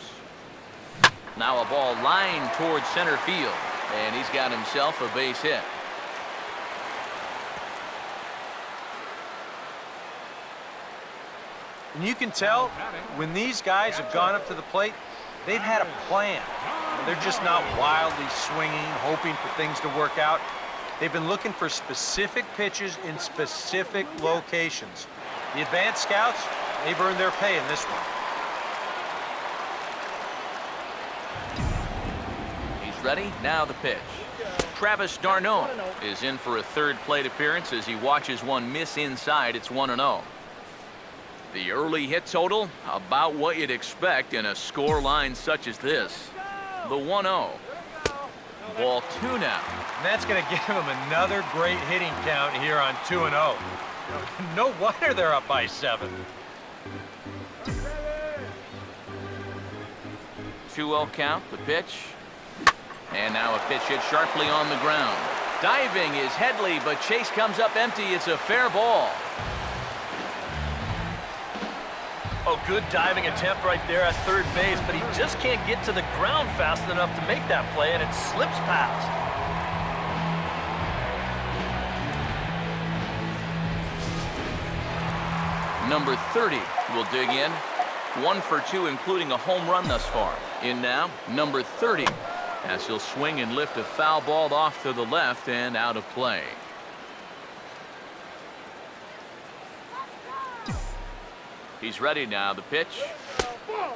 Now a ball lined towards center field. And he's got himself a base hit. And you can tell when these guys have gone up to the plate, they've had a plan. They're just not wildly swinging, hoping for things to work out. They've been looking for specific pitches in specific locations. The advanced scouts, they've earned their pay in this one. He's ready. Now the pitch. Travis d'Arnaud is in for a 3rd plate appearance as he watches one miss inside. It's 1-0. The early hit total, about what you'd expect in a score line such as this. The 1-0. Ball 2 now. And that's going to give them another great hitting count here on 2-0. No wonder they're up by 7. 2-0 count, the pitch. And now a pitch hit sharply on the ground. Diving is Headley, but Chase comes up empty. It's a fair ball. Oh, good diving attempt right there at 3rd base, but he just can't get to the ground fast enough to make that play, and it slips past. Number 30 will dig in. 1 for 2, including a home run thus far. In now, number 30, as he'll swing and lift a foul ball off to the left and out of play. He's ready now. The pitch.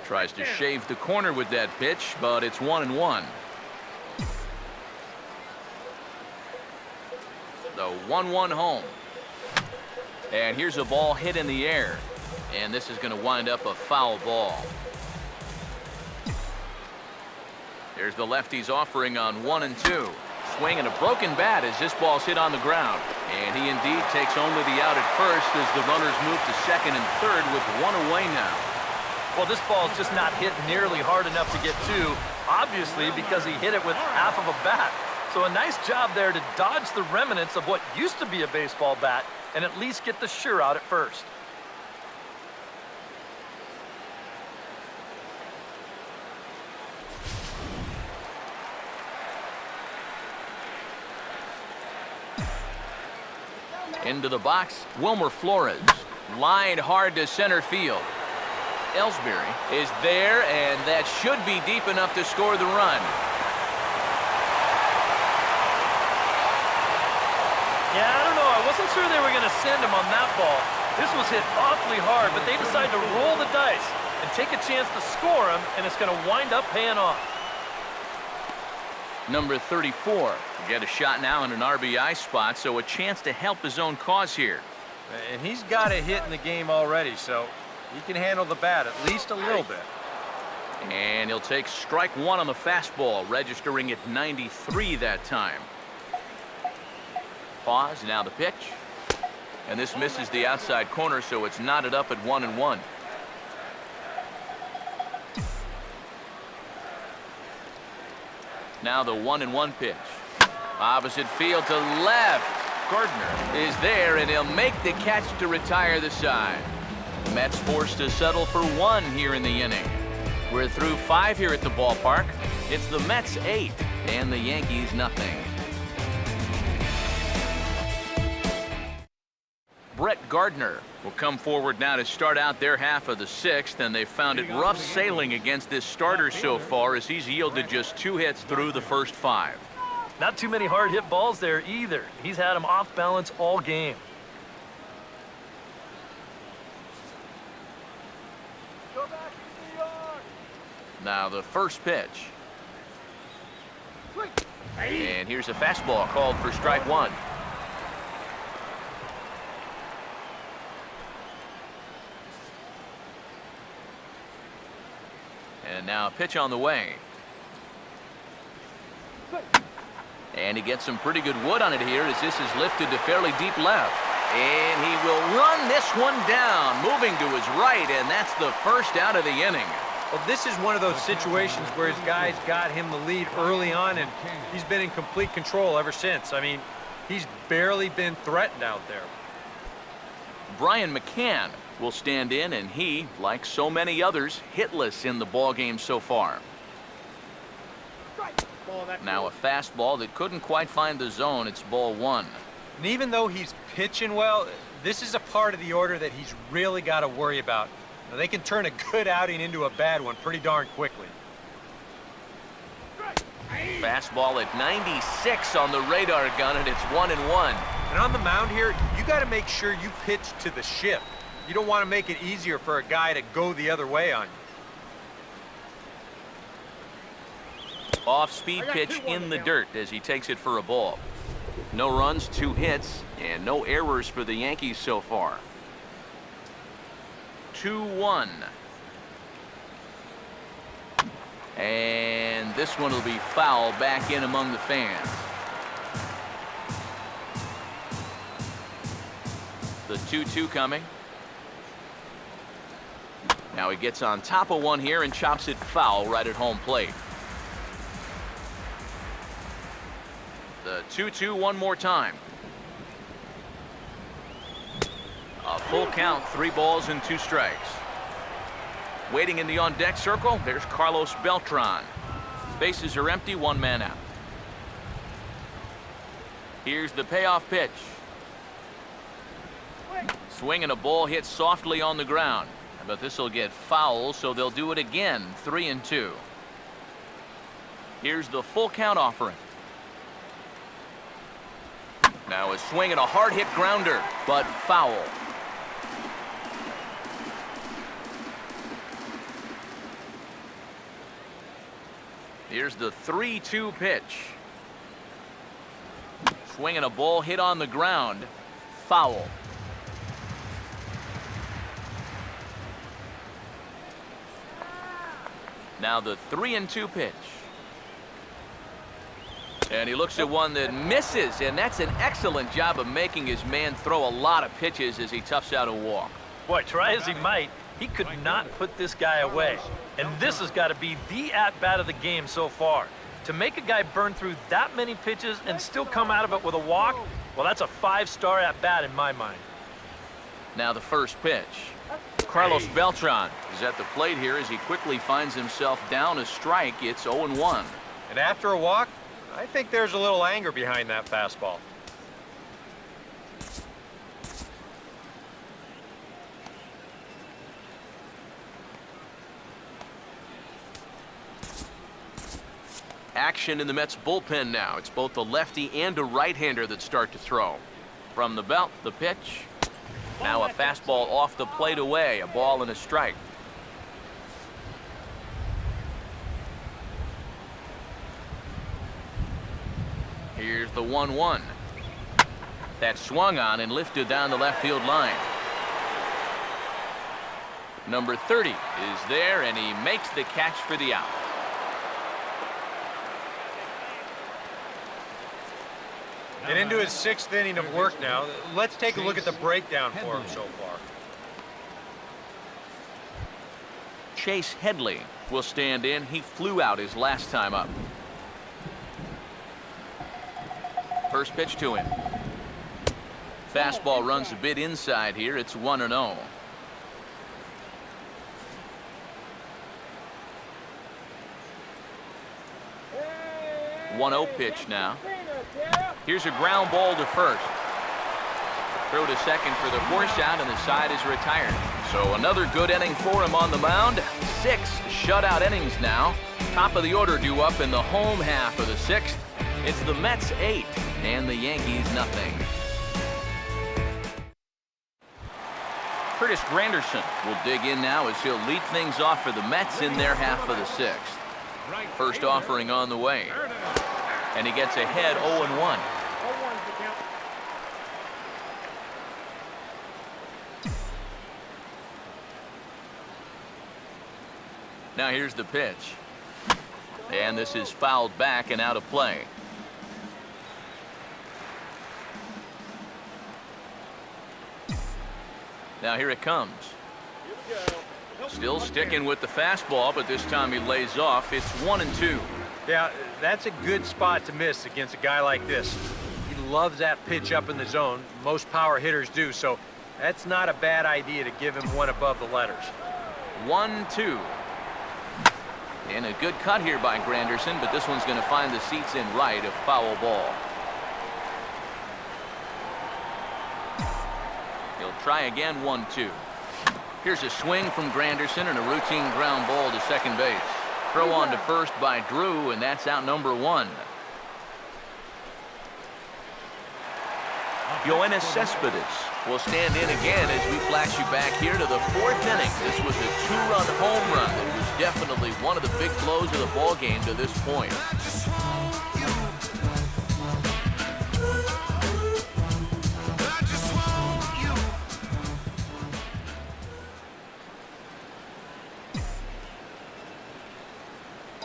Tries to shave the corner with that pitch, but it's 1-1. The 1-1 home. And here's a ball hit in the air. And this is going to wind up a foul ball. There's the lefty's offering on 1-2. Swing and a broken bat as this ball's hit on the ground. And he indeed takes only the out at first as the runners move to second and third with one away now. Well, this ball's just not hit nearly hard enough to get to, obviously because he hit it with half of a bat. So a nice job there to dodge the remnants of what used to be a baseball bat and at least get the sure out at first. Into the box, Wilmer Flores. Lined hard to center field. Ellsbury is there, and that should be deep enough to score the run. Yeah, I don't know. I wasn't sure they were going to send him on that ball. This was hit awfully hard, but they decided to roll the dice and take a chance to score him, and it's going to wind up paying off. Number 34 get a shot now in an RBI spot, so a chance to help his own cause here. And he's got a hit in the game already, so he can handle the bat at least a little bit. And he'll take strike one on the fastball, registering at 93 that time. Pause, now the pitch. And this misses the outside corner, so it's knotted up at 1-1. Now the 1-1 pitch. Opposite field to left. Gardner is there, and he'll make the catch to retire the side. Mets forced to settle for one here in the inning. We're through 5 here at the ballpark. It's the Mets 8 and the Yankees nothing. Brett Gardner will come forward now to start out their half of the 6th, and they've found it rough sailing against this starter so far as he's yielded just 2 hits through the first 5. Not too many hard hit balls there either. He's had them off balance all game. Now the first pitch. And here's a fastball called for strike one. And now a pitch on the way. And he gets some pretty good wood on it here as this is lifted to fairly deep left. And he will run this one down, moving to his right, and that's the first out of the inning. Well, this is one of those situations where his guys got him the lead early on, and he's been in complete control ever since. I mean, he's barely been threatened out there. Brian McCann will stand in, and he, like so many others, hitless in the ballgame so far. Now a fastball that couldn't quite find the zone. It's ball one. And even though he's pitching well, this is a part of the order that he's really got to worry about. Now, they can turn a good outing into a bad one pretty darn quickly. Fastball at 96 on the radar gun, and it's 1-1. And on the mound here, you got to make sure you pitch to the shift. You don't want to make it easier for a guy to go the other way on you. Off-speed pitch in the dirt as he takes it for a ball. No runs, 2 hits, and no errors for the Yankees so far. 2-1. And this one will be foul back in among the fans. The 2-2 coming. Now he gets on top of one here and chops it foul right at home plate. The 2-2 one more time. A full count, 3 balls and 2 strikes. Waiting in the on-deck circle, there's Carlos Beltran. Bases are empty, 1 man out. Here's the payoff pitch. Swing and a ball hit softly on the ground. But this will get foul, so they'll do it again, 3-2. Here's the full count offering. Now a swing and a hard hit grounder, but foul. Here's the 3-2 pitch. Swing and a ball hit on the ground, foul. Now the 3-2 pitch. And he looks at one that misses, and that's an excellent job of making his man throw a lot of pitches as he toughs out a walk. Boy, try as he might, he could not put this guy away. And this has got to be the at-bat of the game so far. To make a guy burn through that many pitches and still come out of it with a walk, well, that's a 5-star at-bat in my mind. Now the first pitch. Carlos Beltran is at the plate here as he quickly finds himself down a strike. It's 0-1. And after a walk, I think there's a little anger behind that fastball. Action in the Mets bullpen now. It's both a lefty and a right-hander that start to throw. From the belt, the pitch. Now a fastball off the plate away, a ball and a strike. Here's the 1-1. That swung on and lifted down the left field line. Number 30 is there, and he makes the catch for the out. And into his 6th inning of work now. Let's take a look at the breakdown for him so far. Chase Headley will stand in. He flew out his last time up. First pitch to him. Fastball runs a bit inside here. It's 1-0. One-0 pitch now. Here's a ground ball to first. Throw to second for the force out, and the side is retired. So another good inning for him on the mound. 6 shutout innings now. Top of the order due up in the home half of the 6th. It's the Mets 8 and the Yankees nothing. Curtis Granderson will dig in now as he'll lead things off for the Mets in their half of the 6th. First offering on the way. And he gets ahead 0-1. Now here's the pitch. And this is fouled back and out of play. Now here it comes. Still sticking with the fastball, but this time he lays off. It's 1-2. Yeah, that's a good spot to miss against a guy like this. He loves that pitch up in the zone. Most power hitters do, so that's not a bad idea to give him one above the letters. 1-2. And a good cut here by Granderson, but this one's going to find the seats in right, a foul ball. He'll try again, 1-2. Here's a swing from Granderson and a routine ground ball to second base. Throw on to first by Drew, and that's out number 1. Yoenis Cespedes will stand in again as we flash you back here to the 4th inning. This was a 2-run home run that was definitely one of the big blows of the ball game to this point.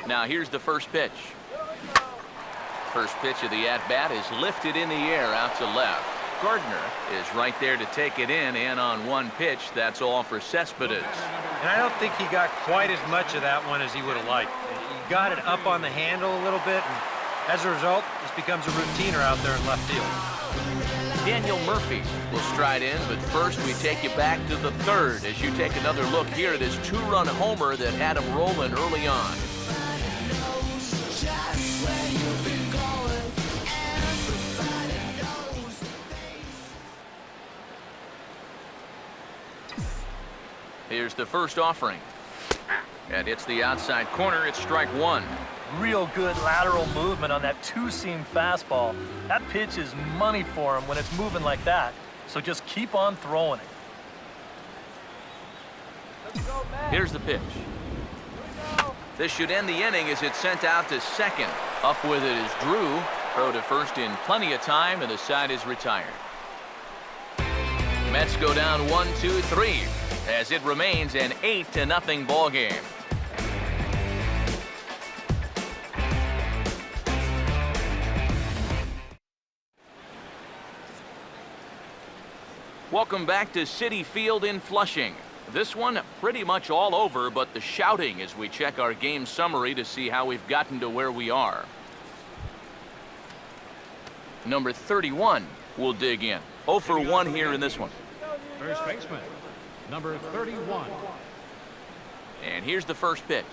Now here's the first pitch. First pitch of the at-bat is lifted in the air out to left. Gardner is right there to take it in, and on one pitch, that's all for Cespedes. And I don't think he got quite as much of that one as he would have liked. He got it up on the handle a little bit, and as a result, this becomes a routiner out there in left field. Daniel Murphy will stride in, but first we take you back to the 3rd as you take another look here at his 2-run homer that had him rolling early on. Here's the first offering. And it's the outside corner. It's strike 1. Real good lateral movement on that 2-seam fastball. That pitch is money for him when it's moving like that. So just keep on throwing it. Here's the pitch. This should end the inning as it's sent out to second. Up with it is Drew. Throw to first in plenty of time, and the side is retired. Mets go down 1-2-3 as it remains an 8-0 ball game. Welcome back to Citi Field in Flushing. This one pretty much all over, but the shouting as we check our game summary to see how we've gotten to where we are. Number 31 will dig in. 0 for 1 here in this one. First baseman, number 31. And here's the first pitch.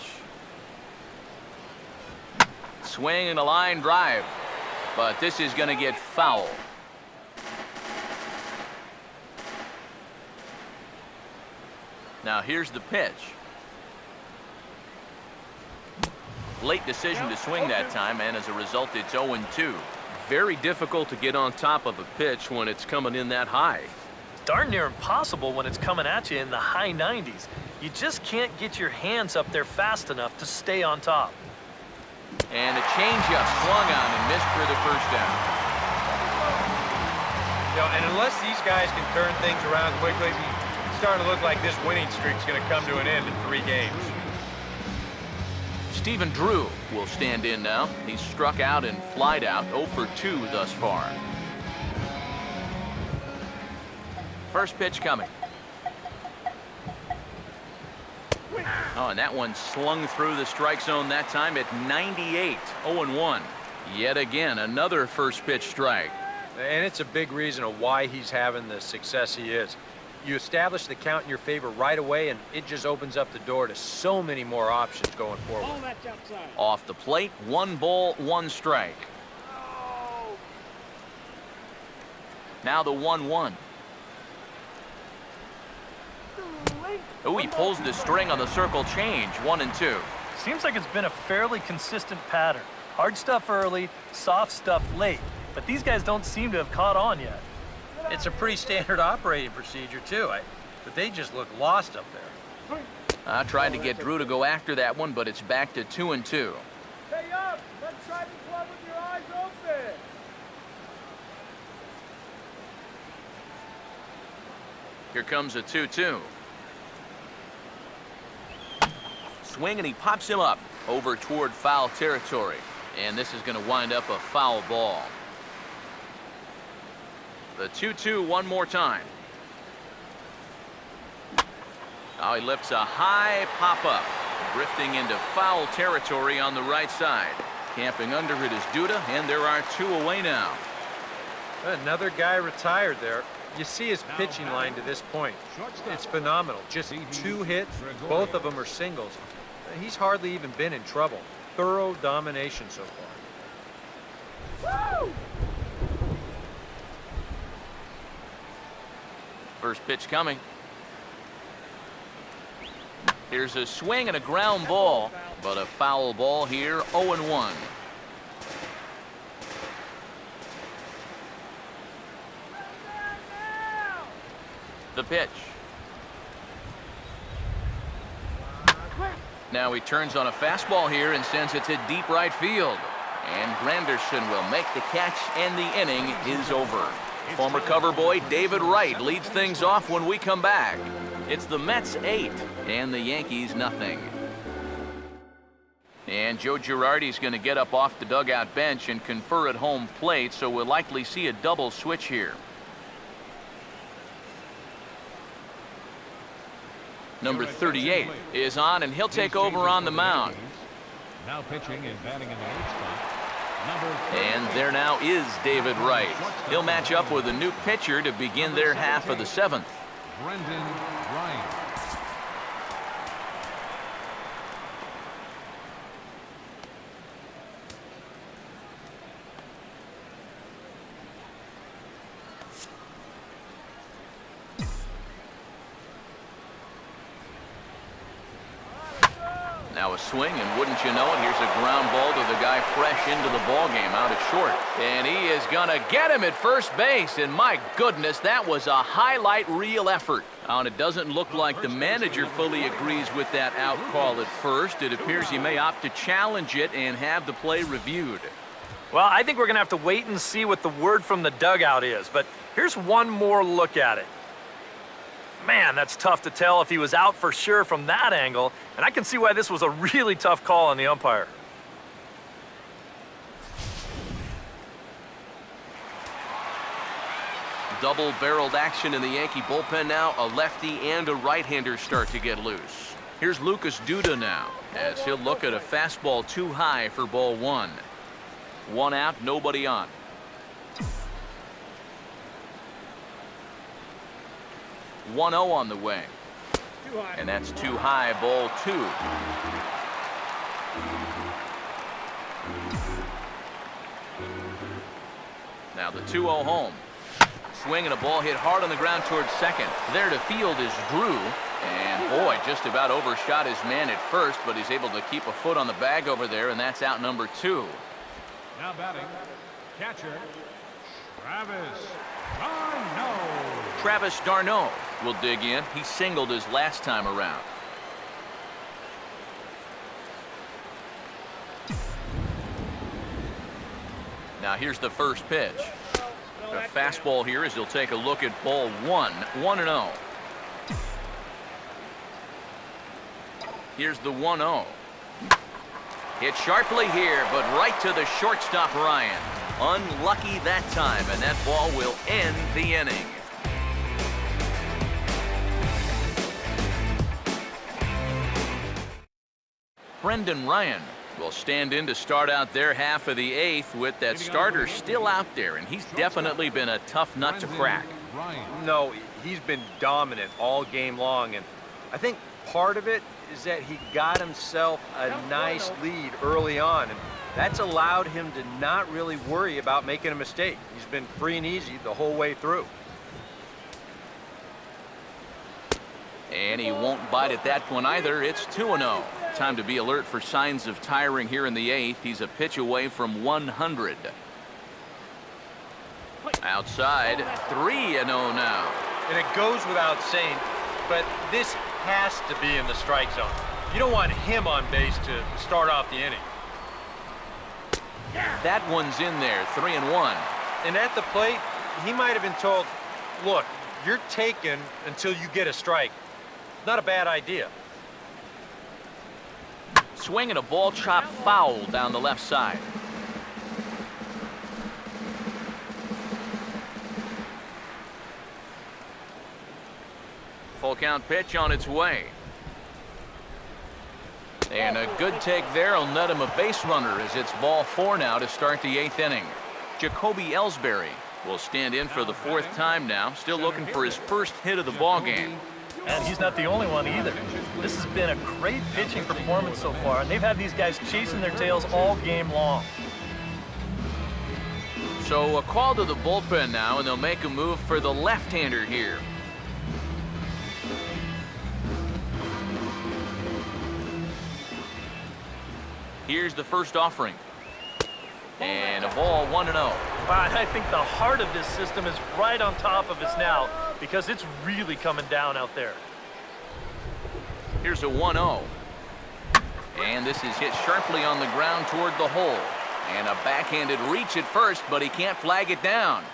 Swing and a line drive, but this is going to get foul. Now here's the pitch. Late decision to swing that time, and as a result, it's 0-2. Very difficult to get on top of a pitch when it's coming in that high. Darn near impossible when it's coming at you in the high 90s. You just can't get your hands up there fast enough to stay on top. And a changeup swung on and missed for the first down. You know, and unless these guys can turn things around quickly, it's starting to look like this winning streak's going to come to an end in 3 games. Stephen Drew will stand in now. He's struck out and flied out, 0 for 2 thus far. First pitch coming. Oh, and that one slung through the strike zone that time at 98, 0-1. Yet again, another first pitch strike. And it's a big reason of why he's having the success he is. You establish the count in your favor right away, and it just opens up the door to so many more options going forward. Off the plate, 1 ball, 1 strike. Now the 1-1. Oh, he pulls the string on the circle change, 1-2. Seems like it's been a fairly consistent pattern. Hard stuff early, soft stuff late. But these guys don't seem to have caught on yet. It's a pretty standard operating procedure, too. But they just look lost up there. I tried to get Drew to go after that one, but it's back to 2-2. Stay up! Let's try to club with your eyes open! Here comes a 2-2. Swing, and he pops him up over toward foul territory. And this is going to wind up a foul ball. The 2-2 one more time. Now he lifts a high pop-up, drifting into foul territory on the right side. Camping under it is Duda, and there are 2 away now. Another guy retired there. You see his pitching line to this point. It's phenomenal. Just 2 hits, both of them are singles. He's hardly even been in trouble. Thorough domination so far. Woo! First pitch coming. Here's a swing and a ground ball, but a foul ball here, 0-1. The pitch. Now he turns on a fastball here and sends it to deep right field. And Granderson will make the catch, and the inning is over. Former cover boy David Wright leads things off when we come back. It's the Mets 8 and the Yankees nothing. And Joe Girardi's going to get up off the dugout bench and confer at home plate, so we'll likely see a double switch here. Number 38 is on, and he'll take over on the mound. Now pitching and batting in the 8th spot. And there now is David Wright. He'll match up with a new pitcher to begin their half of the 7th. Brendan Ryan. Now a swing, and wouldn't you know it, here's a ground ball to the guy fresh into the ball game out at short. And he is gonna get him at first base, and my goodness, that was a highlight reel effort. And it doesn't look like the manager fully agrees with that out call at first. It appears he may opt to challenge it and have the play reviewed. Well, I think we're going to have to wait and see what the word from the dugout is, but here's one more look at it. Man, that's tough to tell if he was out for sure from that angle, and I can see why this was a really tough call on the umpire. double-barreled action in the Yankee bullpen now. A lefty and a right-hander start to get loose. Here's Lucas Duda now, as he'll look at a fastball too high for ball one. 1 out, nobody on. (1-0) on the way. And that's too high, ball 2. Now the 2-0 home. Swing and a ball hit hard on the ground towards second. There to field is Drew. And boy, just about overshot his man at first, but he's able to keep a foot on the bag over there, and that's out number 2. Now batting, catcher, Travis d'Arnaud. Travis d'Arnaud will dig in. He singled his last time around. Now here's the first pitch. A fastball here as he'll take a look at ball 1. 1-0. Here's the 1-0. Hit sharply here, but right to the shortstop, Ryan. Unlucky that time, and that ball will end the inning. Brendan Ryan will stand in to start out their half of the 8th with that starter still out there, and he's definitely been a tough nut to crack. No, he's been dominant all game long, and I think part of it is that he got himself a nice lead early on, and that's allowed him to not really worry about making a mistake. He's been free and easy the whole way through. And he won't bite at that one either. It's 2-0. Time to be alert for signs of tiring here in the 8th. He's a pitch away from 100. Outside, 3-0 now. And it goes without saying, but this has to be in the strike zone. You don't want him on base to start off the inning. That one's in there, 3-1. And at the plate, he might have been told, look, you're taken until you get a strike. Not a bad idea. Swing and a ball chopped foul down the left side. Full count pitch on its way. And a good take there will net him a base runner as it's ball 4 now to start the 8th inning. Jacoby Ellsbury will stand in for the 4th time now, still looking for his first hit of the ball game. And he's not the only one either. This has been a great pitching performance so far, and they've had these guys chasing their tails all game long. So a call to the bullpen now, and they'll make a move for the left-hander here. Here's the first offering. And a ball, 1-0. I think the heart of this system is right on top of us now because it's really coming down out there. Here's a 1-0. And this is hit sharply on the ground toward the hole. And a backhanded reach at first, but he can't flag it down.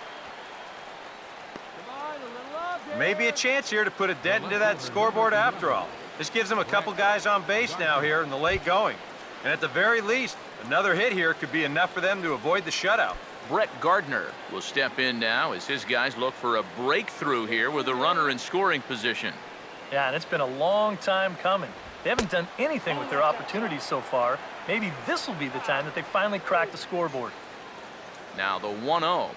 Maybe a chance here to put a dent into that scoreboard after all. This gives them a couple guys on base now here in the late going. And at the very least, another hit here could be enough for them to avoid the shutout. Brett Gardner will step in now as his guys look for a breakthrough here with a runner in scoring position. Yeah, and it's been a long time coming. They haven't done anything with their opportunities so far. Maybe this will be the time that they finally crack the scoreboard. Now the 1-0.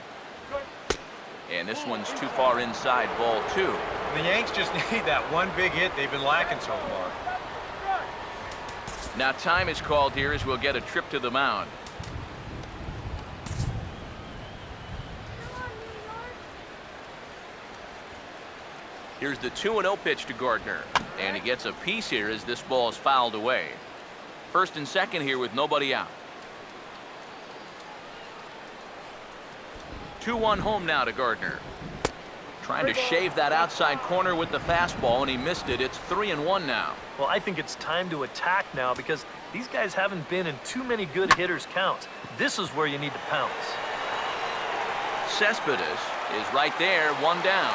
And this one's too far inside, ball 2. The Yanks just need that one big hit they've been lacking so far. Now time is called here as we'll get a trip to the mound. Here's the 2-0 pitch to Gardner. And he gets a piece here as this ball is fouled away. First and second here with nobody out. 2-1 home now to Gardner. Trying to shave that outside corner with the fastball, and he missed it. It's 3-1 now. Well, I think it's time to attack now because these guys haven't been in too many good hitters' counts. This is where you need to pounce. Cespedes is right there, 1 down.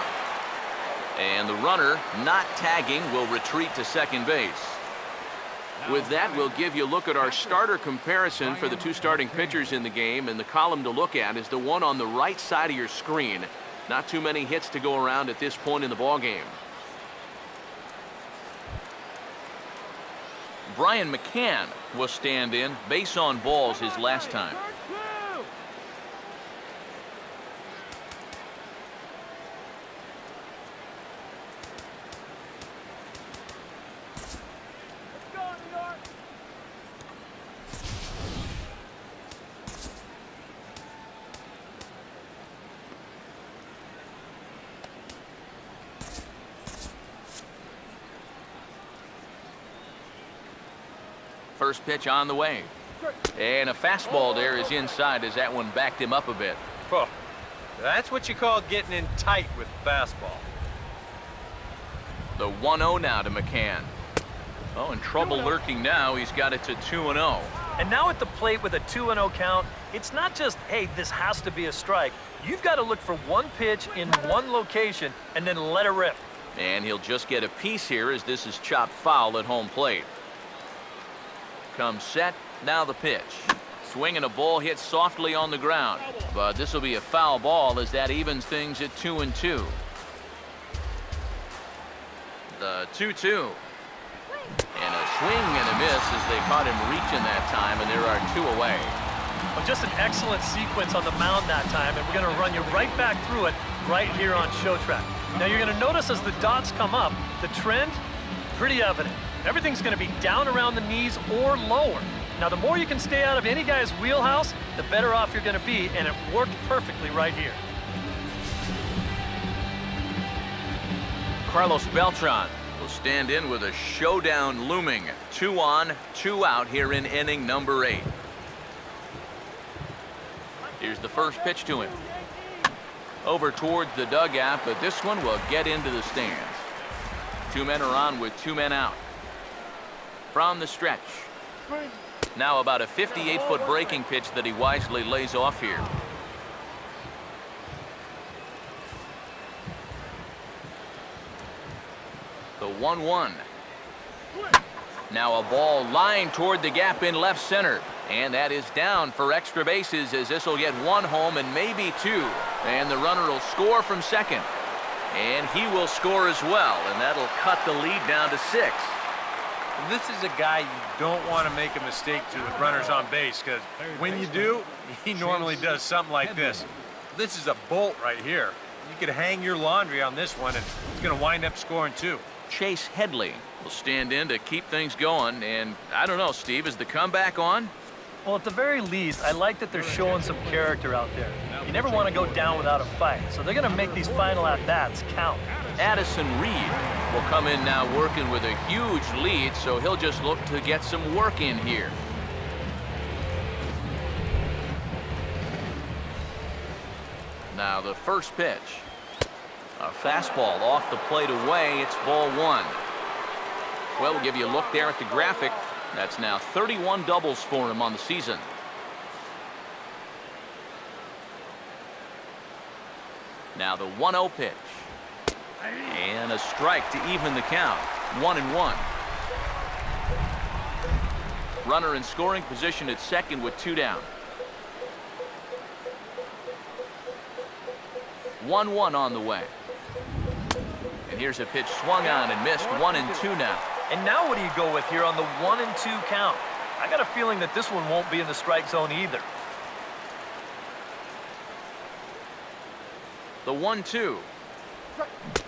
And the runner, not tagging, will retreat to second base. With that, we'll give you a look at our starter comparison for the 2 starting pitchers in the game, and the column to look at is the one on the right side of your screen. Not too many hits to go around at this point in the ballgame. Brian McCann will stand in. Base on balls his last time. First pitch on the way. And a fastball there is inside as that one backed him up a bit. Oh, that's what you call getting in tight with fastball. The 1-0 now to McCann. Oh, in trouble lurking now. He's got it to 2-0. And now at the plate with a 2-0 count, it's not just, hey, this has to be a strike. You've got to look for one pitch in one location and then let it rip. And he'll just get a piece here as this is chopped foul at home plate. Comes set, now the pitch. Swinging a ball hit softly on the ground. But this will be a foul ball as that evens things at 2-2. The 2-2. And a swing and a miss as they caught him reaching that time, and there are 2 away. Well, just an excellent sequence on the mound that time, and we're going to run you right back through it right here on Show Track. Now you're going to notice as the dots come up, the trend, pretty evident. Everything's going to be down around the knees or lower. Now, the more you can stay out of any guy's wheelhouse, the better off you're going to be, and it worked perfectly right here. Carlos Beltran will stand in with a showdown looming. 2 on, 2 out here in inning number 8. Here's the first pitch to him. Over towards the dugout, but this one will get into the stands. 2 men are on with 2 men out. From the stretch. Now about a 58-foot breaking pitch that he wisely lays off here. The 1-1. Now a ball lined toward the gap in left center. And that is down for extra bases as this will get 1 home and maybe 2. And the runner will score from second. And he will score as well. And that'll cut the lead down to 6. This is a guy you don't want to make a mistake to with runners on base, because when you do, he normally does something like this. This is a bolt right here. You could hang your laundry on this one, and he's going to wind up scoring 2. Chase Headley will stand in to keep things going. And I don't know, Steve, is the comeback on? Well, at the very least, I like that they're showing some character out there. You never want to go down without a fight, so they're going to make these final at-bats count. Addison Reed will come in now working with a huge lead, so he'll just look to get some work in here. Now the first pitch. A fastball off the plate away. It's ball 1. Well, we'll give you a look there at the graphic. That's now 31 doubles for him on the season. Now the 1-0 pitch. And a strike to even the count. 1-1. Runner in scoring position at second with 2 down. 1-1 on the way. And here's a pitch swung on and missed. 1-2 now. And now what do you go with here on the 1-2 count? I got a feeling that this one won't be in the strike zone either. The 1-2.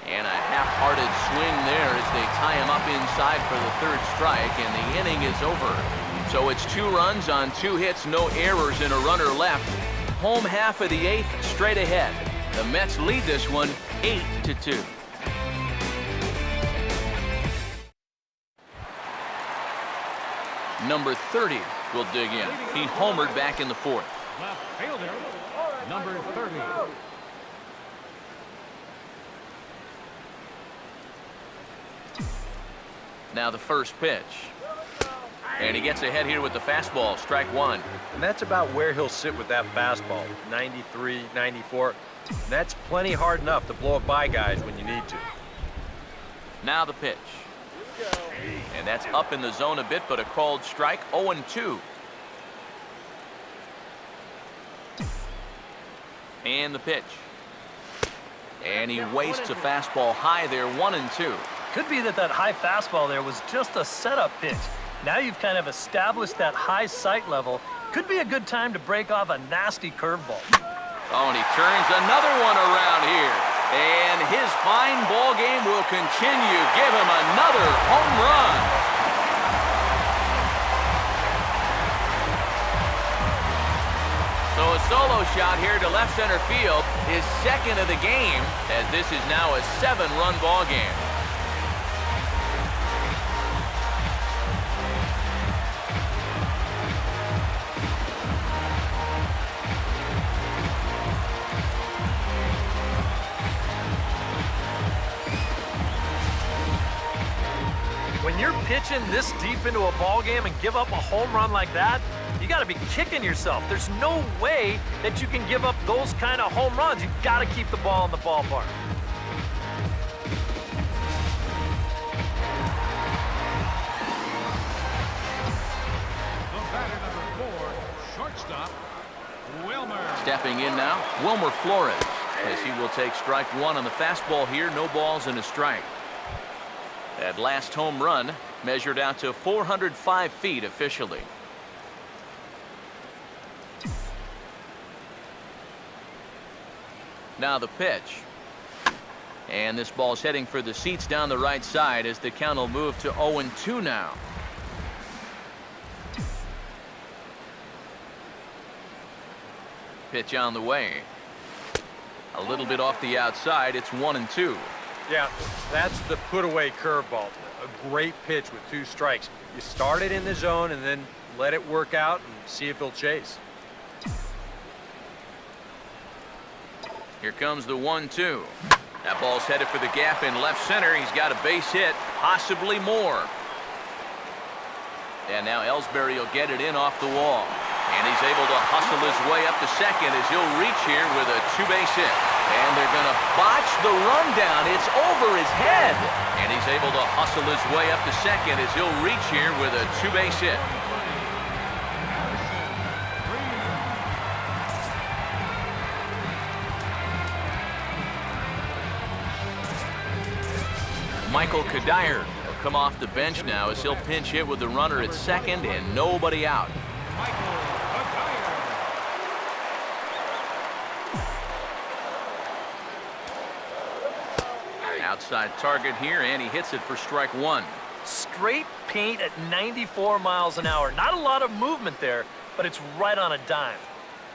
And a half-hearted swing there as they tie him up inside for the 3rd strike, and the inning is over. So it's 2 runs on 2 hits, no errors, and a runner left. Home half of the 8th, straight ahead. The Mets lead this one 8-2. Number 30 will dig in. He homered back in the 4th. Left fielder, number 30. Now the first pitch. And he gets ahead here with the fastball, strike 1. And that's about where he'll sit with that fastball, 93, 94. That's plenty hard enough to blow it by guys when you need to. Now the pitch. And that's up in the zone a bit, but a called strike, 0-2. And the pitch. And he wastes a fastball high there, 1-2. Could be that high fastball there was just a setup pitch. Now you've kind of established that high sight level. Could be a good time to break off a nasty curveball. Oh, and he turns another one around here. And his fine ball game will continue. Give him another home run. So a solo shot here to left center field, his second of the game, as this is now a 7-run ball game. When you're pitching this deep into a ball game and give up a home run like that, you got to be kicking yourself. There's no way that you can give up those kind of home runs. You've got to keep the ball in the ballpark. The batter number 4, shortstop, Wilmer. Stepping in now, Wilmer Flores, as he will take strike one on the fastball here. No balls and a strike. That last home run measured out to 405 feet officially. Now the pitch. And this ball's heading for the seats down the right side as the count will move to 0-2 now. Pitch on the way. A little bit off the outside. It's 1-2. Yeah, that's the put-away curveball. A great pitch with 2 strikes. You start it in the zone and then let it work out and see if he'll chase. Here comes the 1-2. That ball's headed for the gap in left center. He's got a base hit, possibly more. And now Ellsbury will get it in off the wall. And he's able to hustle his way up to second as he'll reach here with a 2-base hit. And they're going to botch the rundown. It's over his head. And he's able to hustle his way up to second as he'll reach here with a 2-base hit. Michael Kadire will come off the bench now as he'll pinch hit with the runner at second and nobody out. Outside target here, and he hits it for strike one. Straight paint at 94 miles an hour. Not a lot of movement there, but it's right on a dime.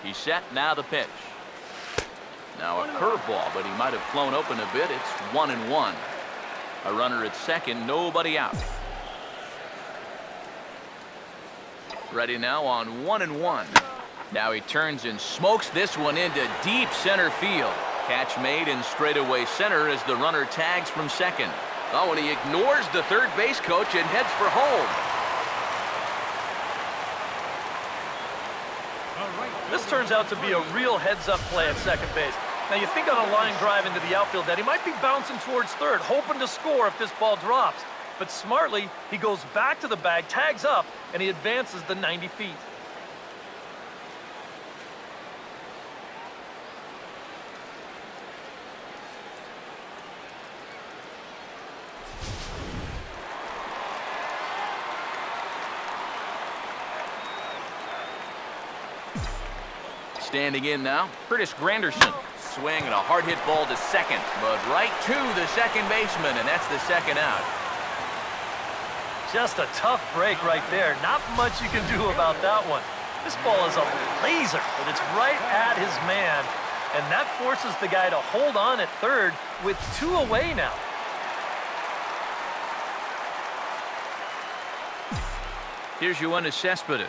He's set, now the pitch. Now a curveball, but he might have flown open a bit. It's 1-1. A runner at second, nobody out. Ready now on 1-1. Now he turns and smokes this one into deep center field. Catch made in straightaway center as the runner tags from second. Oh, and he ignores the third base coach and heads for home. This turns out to be a real heads-up play at second base. Now, you think on a line drive into the outfield that he might be bouncing towards third, hoping to score if this ball drops. But smartly, he goes back to the bag, tags up, and he advances the 90 feet. Standing in now, Curtis Granderson. Swing and a hard hit ball to second, but right to the second baseman, and that's the second out. Just a tough break right there. Not much you can do about that one. This ball is a laser, but it's right at his man, and that forces the guy to hold on at third with 2 away now. Here's Yoenis Cespedes.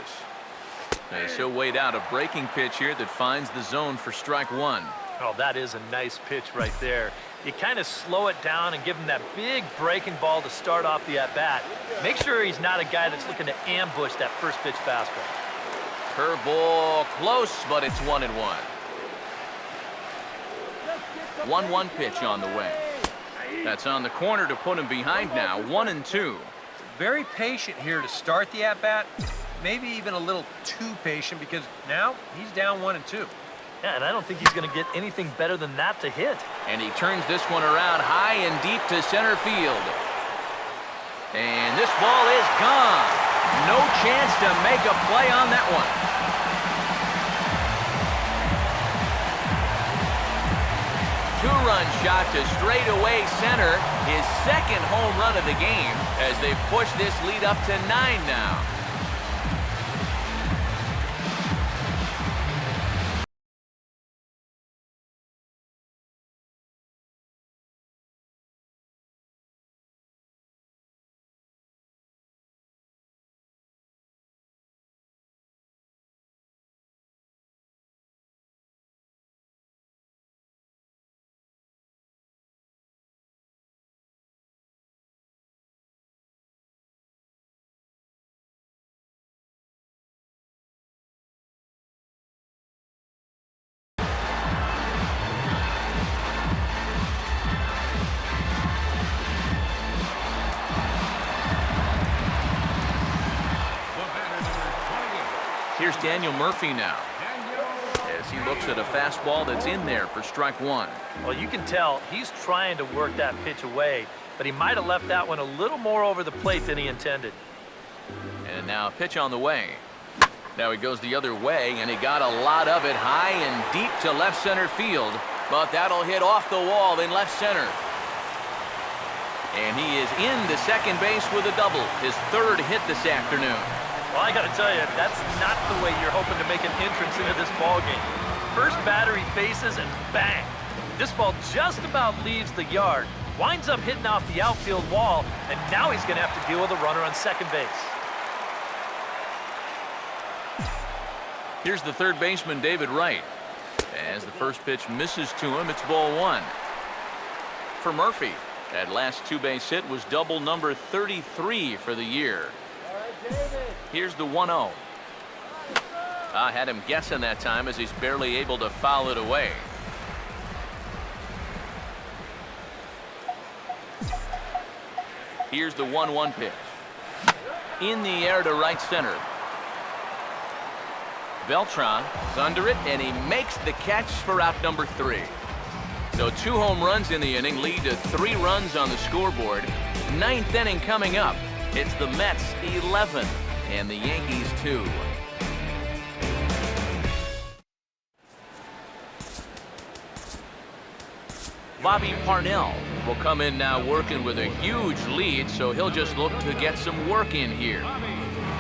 As he'll wait out a breaking pitch here that finds the zone for strike one. Oh, that is a nice pitch right there. You kind of slow it down and give him that big breaking ball to start off the at-bat. Make sure he's not a guy that's looking to ambush that first pitch fastball. Curveball close, but it's 1-1. 1-1 pitch on the way. That's on the corner to put him behind now, 1-2. Very patient here to start the at-bat. Maybe even a little too patient because now he's down 1-2. Yeah, and I don't think he's going to get anything better than that to hit. And he turns this one around high and deep to center field. And this ball is gone. No chance to make a play on that one. Two-run shot to straightaway center. His second home run of the game as they push this lead up to 9 now. Here's Daniel Murphy now as he looks at a fastball that's in there for strike one. Well, you can tell he's trying to work that pitch away, but he might have left that one a little more over the plate than he intended. And now a pitch on the way. Now he goes the other way, and he got a lot of it high and deep to left center field, but that'll hit off the wall in left center. And he is into second base with a double, his third hit this afternoon. Well, I got to tell you, that's not the way you're hoping to make an entrance into this ball game. First batter he faces, and bang! This ball just about leaves the yard, winds up hitting off the outfield wall, and now he's going to have to deal with a runner on second base. Here's the third baseman, David Wright. As the first pitch misses to him, it's ball one. For Murphy, that last two-base hit was double number 33 for the year. Here's the 1-0. I had him guessing that time as he's barely able to foul it away. Here's the 1-1 pitch. In the air to right center. Beltran is under it, and he makes the catch for out number 3. So 2 home runs in the inning lead to 3 runs on the scoreboard. 9th inning coming up. It's the Mets 11 and the Yankees 2. Bobby Parnell will come in now working with a huge lead, so he'll just look to get some work in here.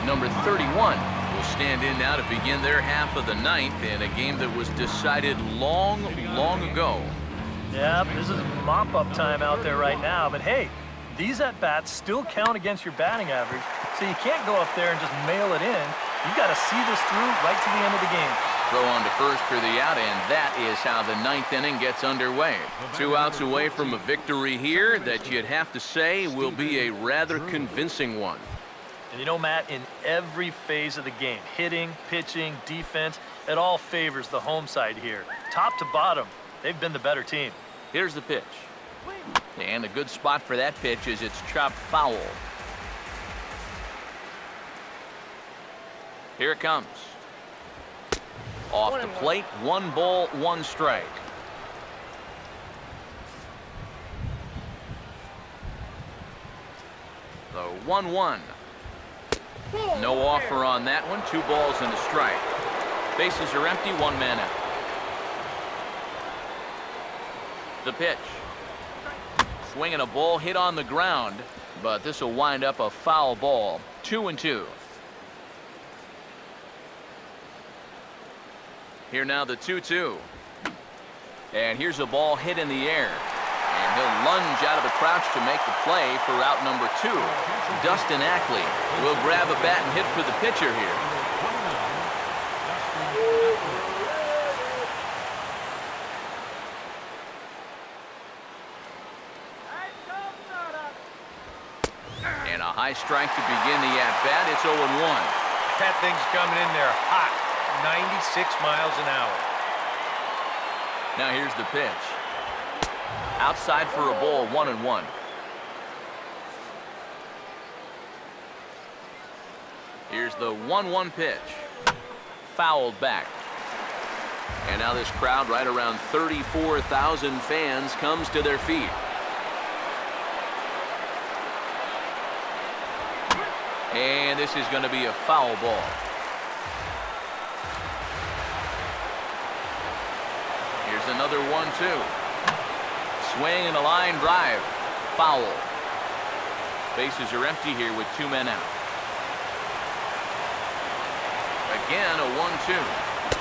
Number 31 will stand in now to begin their half of the 9th in a game that was decided long ago. Yeah, this is mop-up time out there right now, but hey, these at-bats still count against your batting average, so you can't go up there and just mail it in. You got to see this through right to the end of the game. Throw on to first for the out, and that is how the 9th inning gets underway. 2 outs away from a victory here that you'd have to say will be a rather convincing one. And you know, Matt, in every phase of the game, hitting, pitching, defense, it all favors the home side here. Top to bottom, they've been the better team. Here's the pitch. And a good spot for that pitch is it's chopped foul. Here it comes. Off the plate, 1 ball, 1 strike. The 1-1. No offer on that one. 2 balls and a strike. Bases are empty, 1 man out. The pitch. Swinging a ball hit on the ground, but this will wind up a foul ball. 2-2. Here now the 2-2. And here's a ball hit in the air. And he'll lunge out of the crouch to make the play for out number 2. Dustin Ackley will grab a bat and hit for the pitcher here. And a high strike to begin the at-bat. It's 0-1. That thing's coming in there hot. 96 miles an hour. Now here's the pitch. Outside for a ball, 1-1. Here's the 1-1 pitch. Fouled back. And now this crowd, right around 34,000 fans, comes to their feet. And this is going to be a foul ball. Here's another 1-2. Swing and a line drive. Foul. Bases are empty here with 2 men out. Again, a 1-2.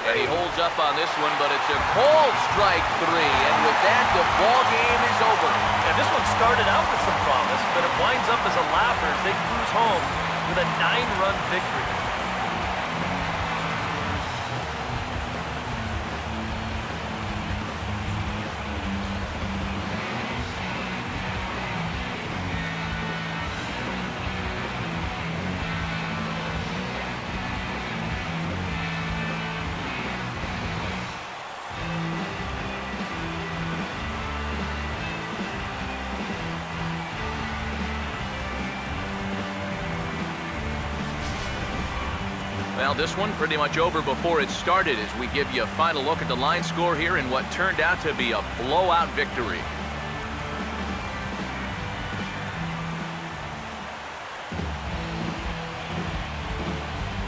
And he holds up on this one, but it's a called strike 3. And with that, the ball game is over. And this one started out with some promise, but it winds up as a laugher as they cruise home with a 9-run victory. Well, this one pretty much over before it started as we give you a final look at the line score here in what turned out to be a blowout victory.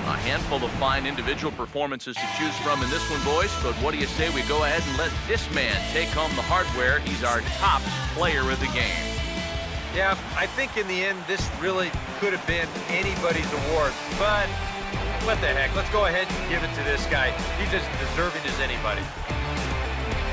A handful of fine individual performances to choose from in this one, boys, but what do you say we go ahead and let this man take home the hardware? He's our top player of the game. Yeah, I think in the end, this really could have been anybody's award, but what the heck? Let's go ahead and give it to this guy. He's as deserving as anybody.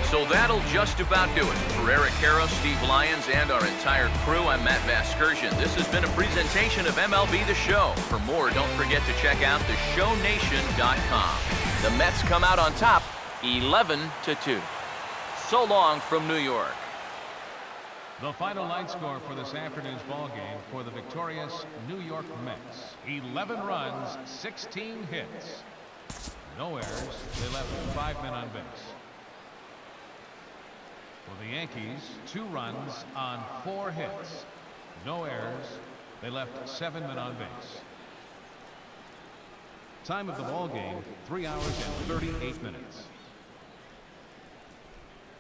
So that'll just about do it. For Eric Harrow, Steve Lyons, and our entire crew, I'm Matt Vasgersian. This has been a presentation of MLB The Show. For more, don't forget to check out theshownation.com. The Mets come out on top, 11-2. So long from New York. The final line score for this afternoon's ball game for the victorious New York Mets: 11 runs, 16 hits. No errors. They left 5 men on base. For the Yankees, 2 runs on 4 hits. No errors. They left 7 men on base. Time of the ball game, 3 hours and 38 minutes.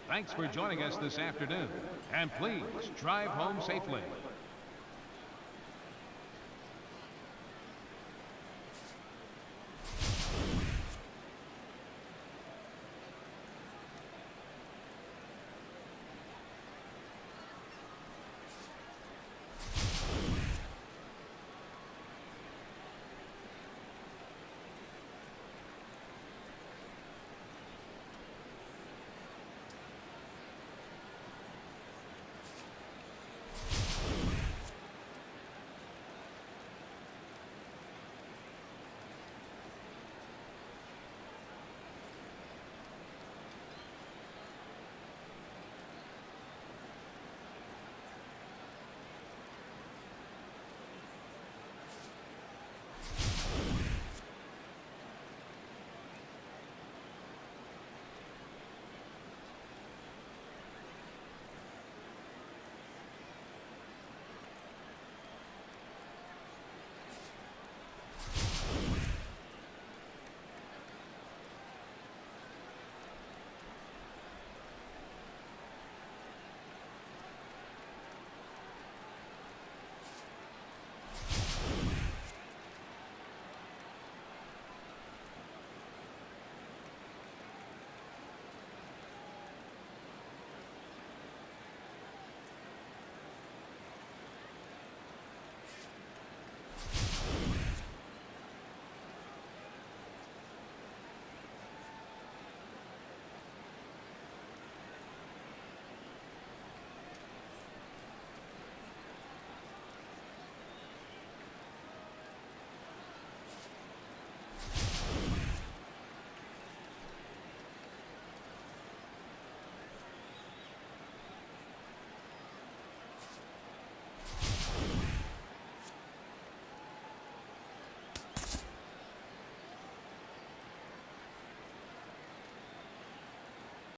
Thanks for joining us this afternoon, and please drive home safely.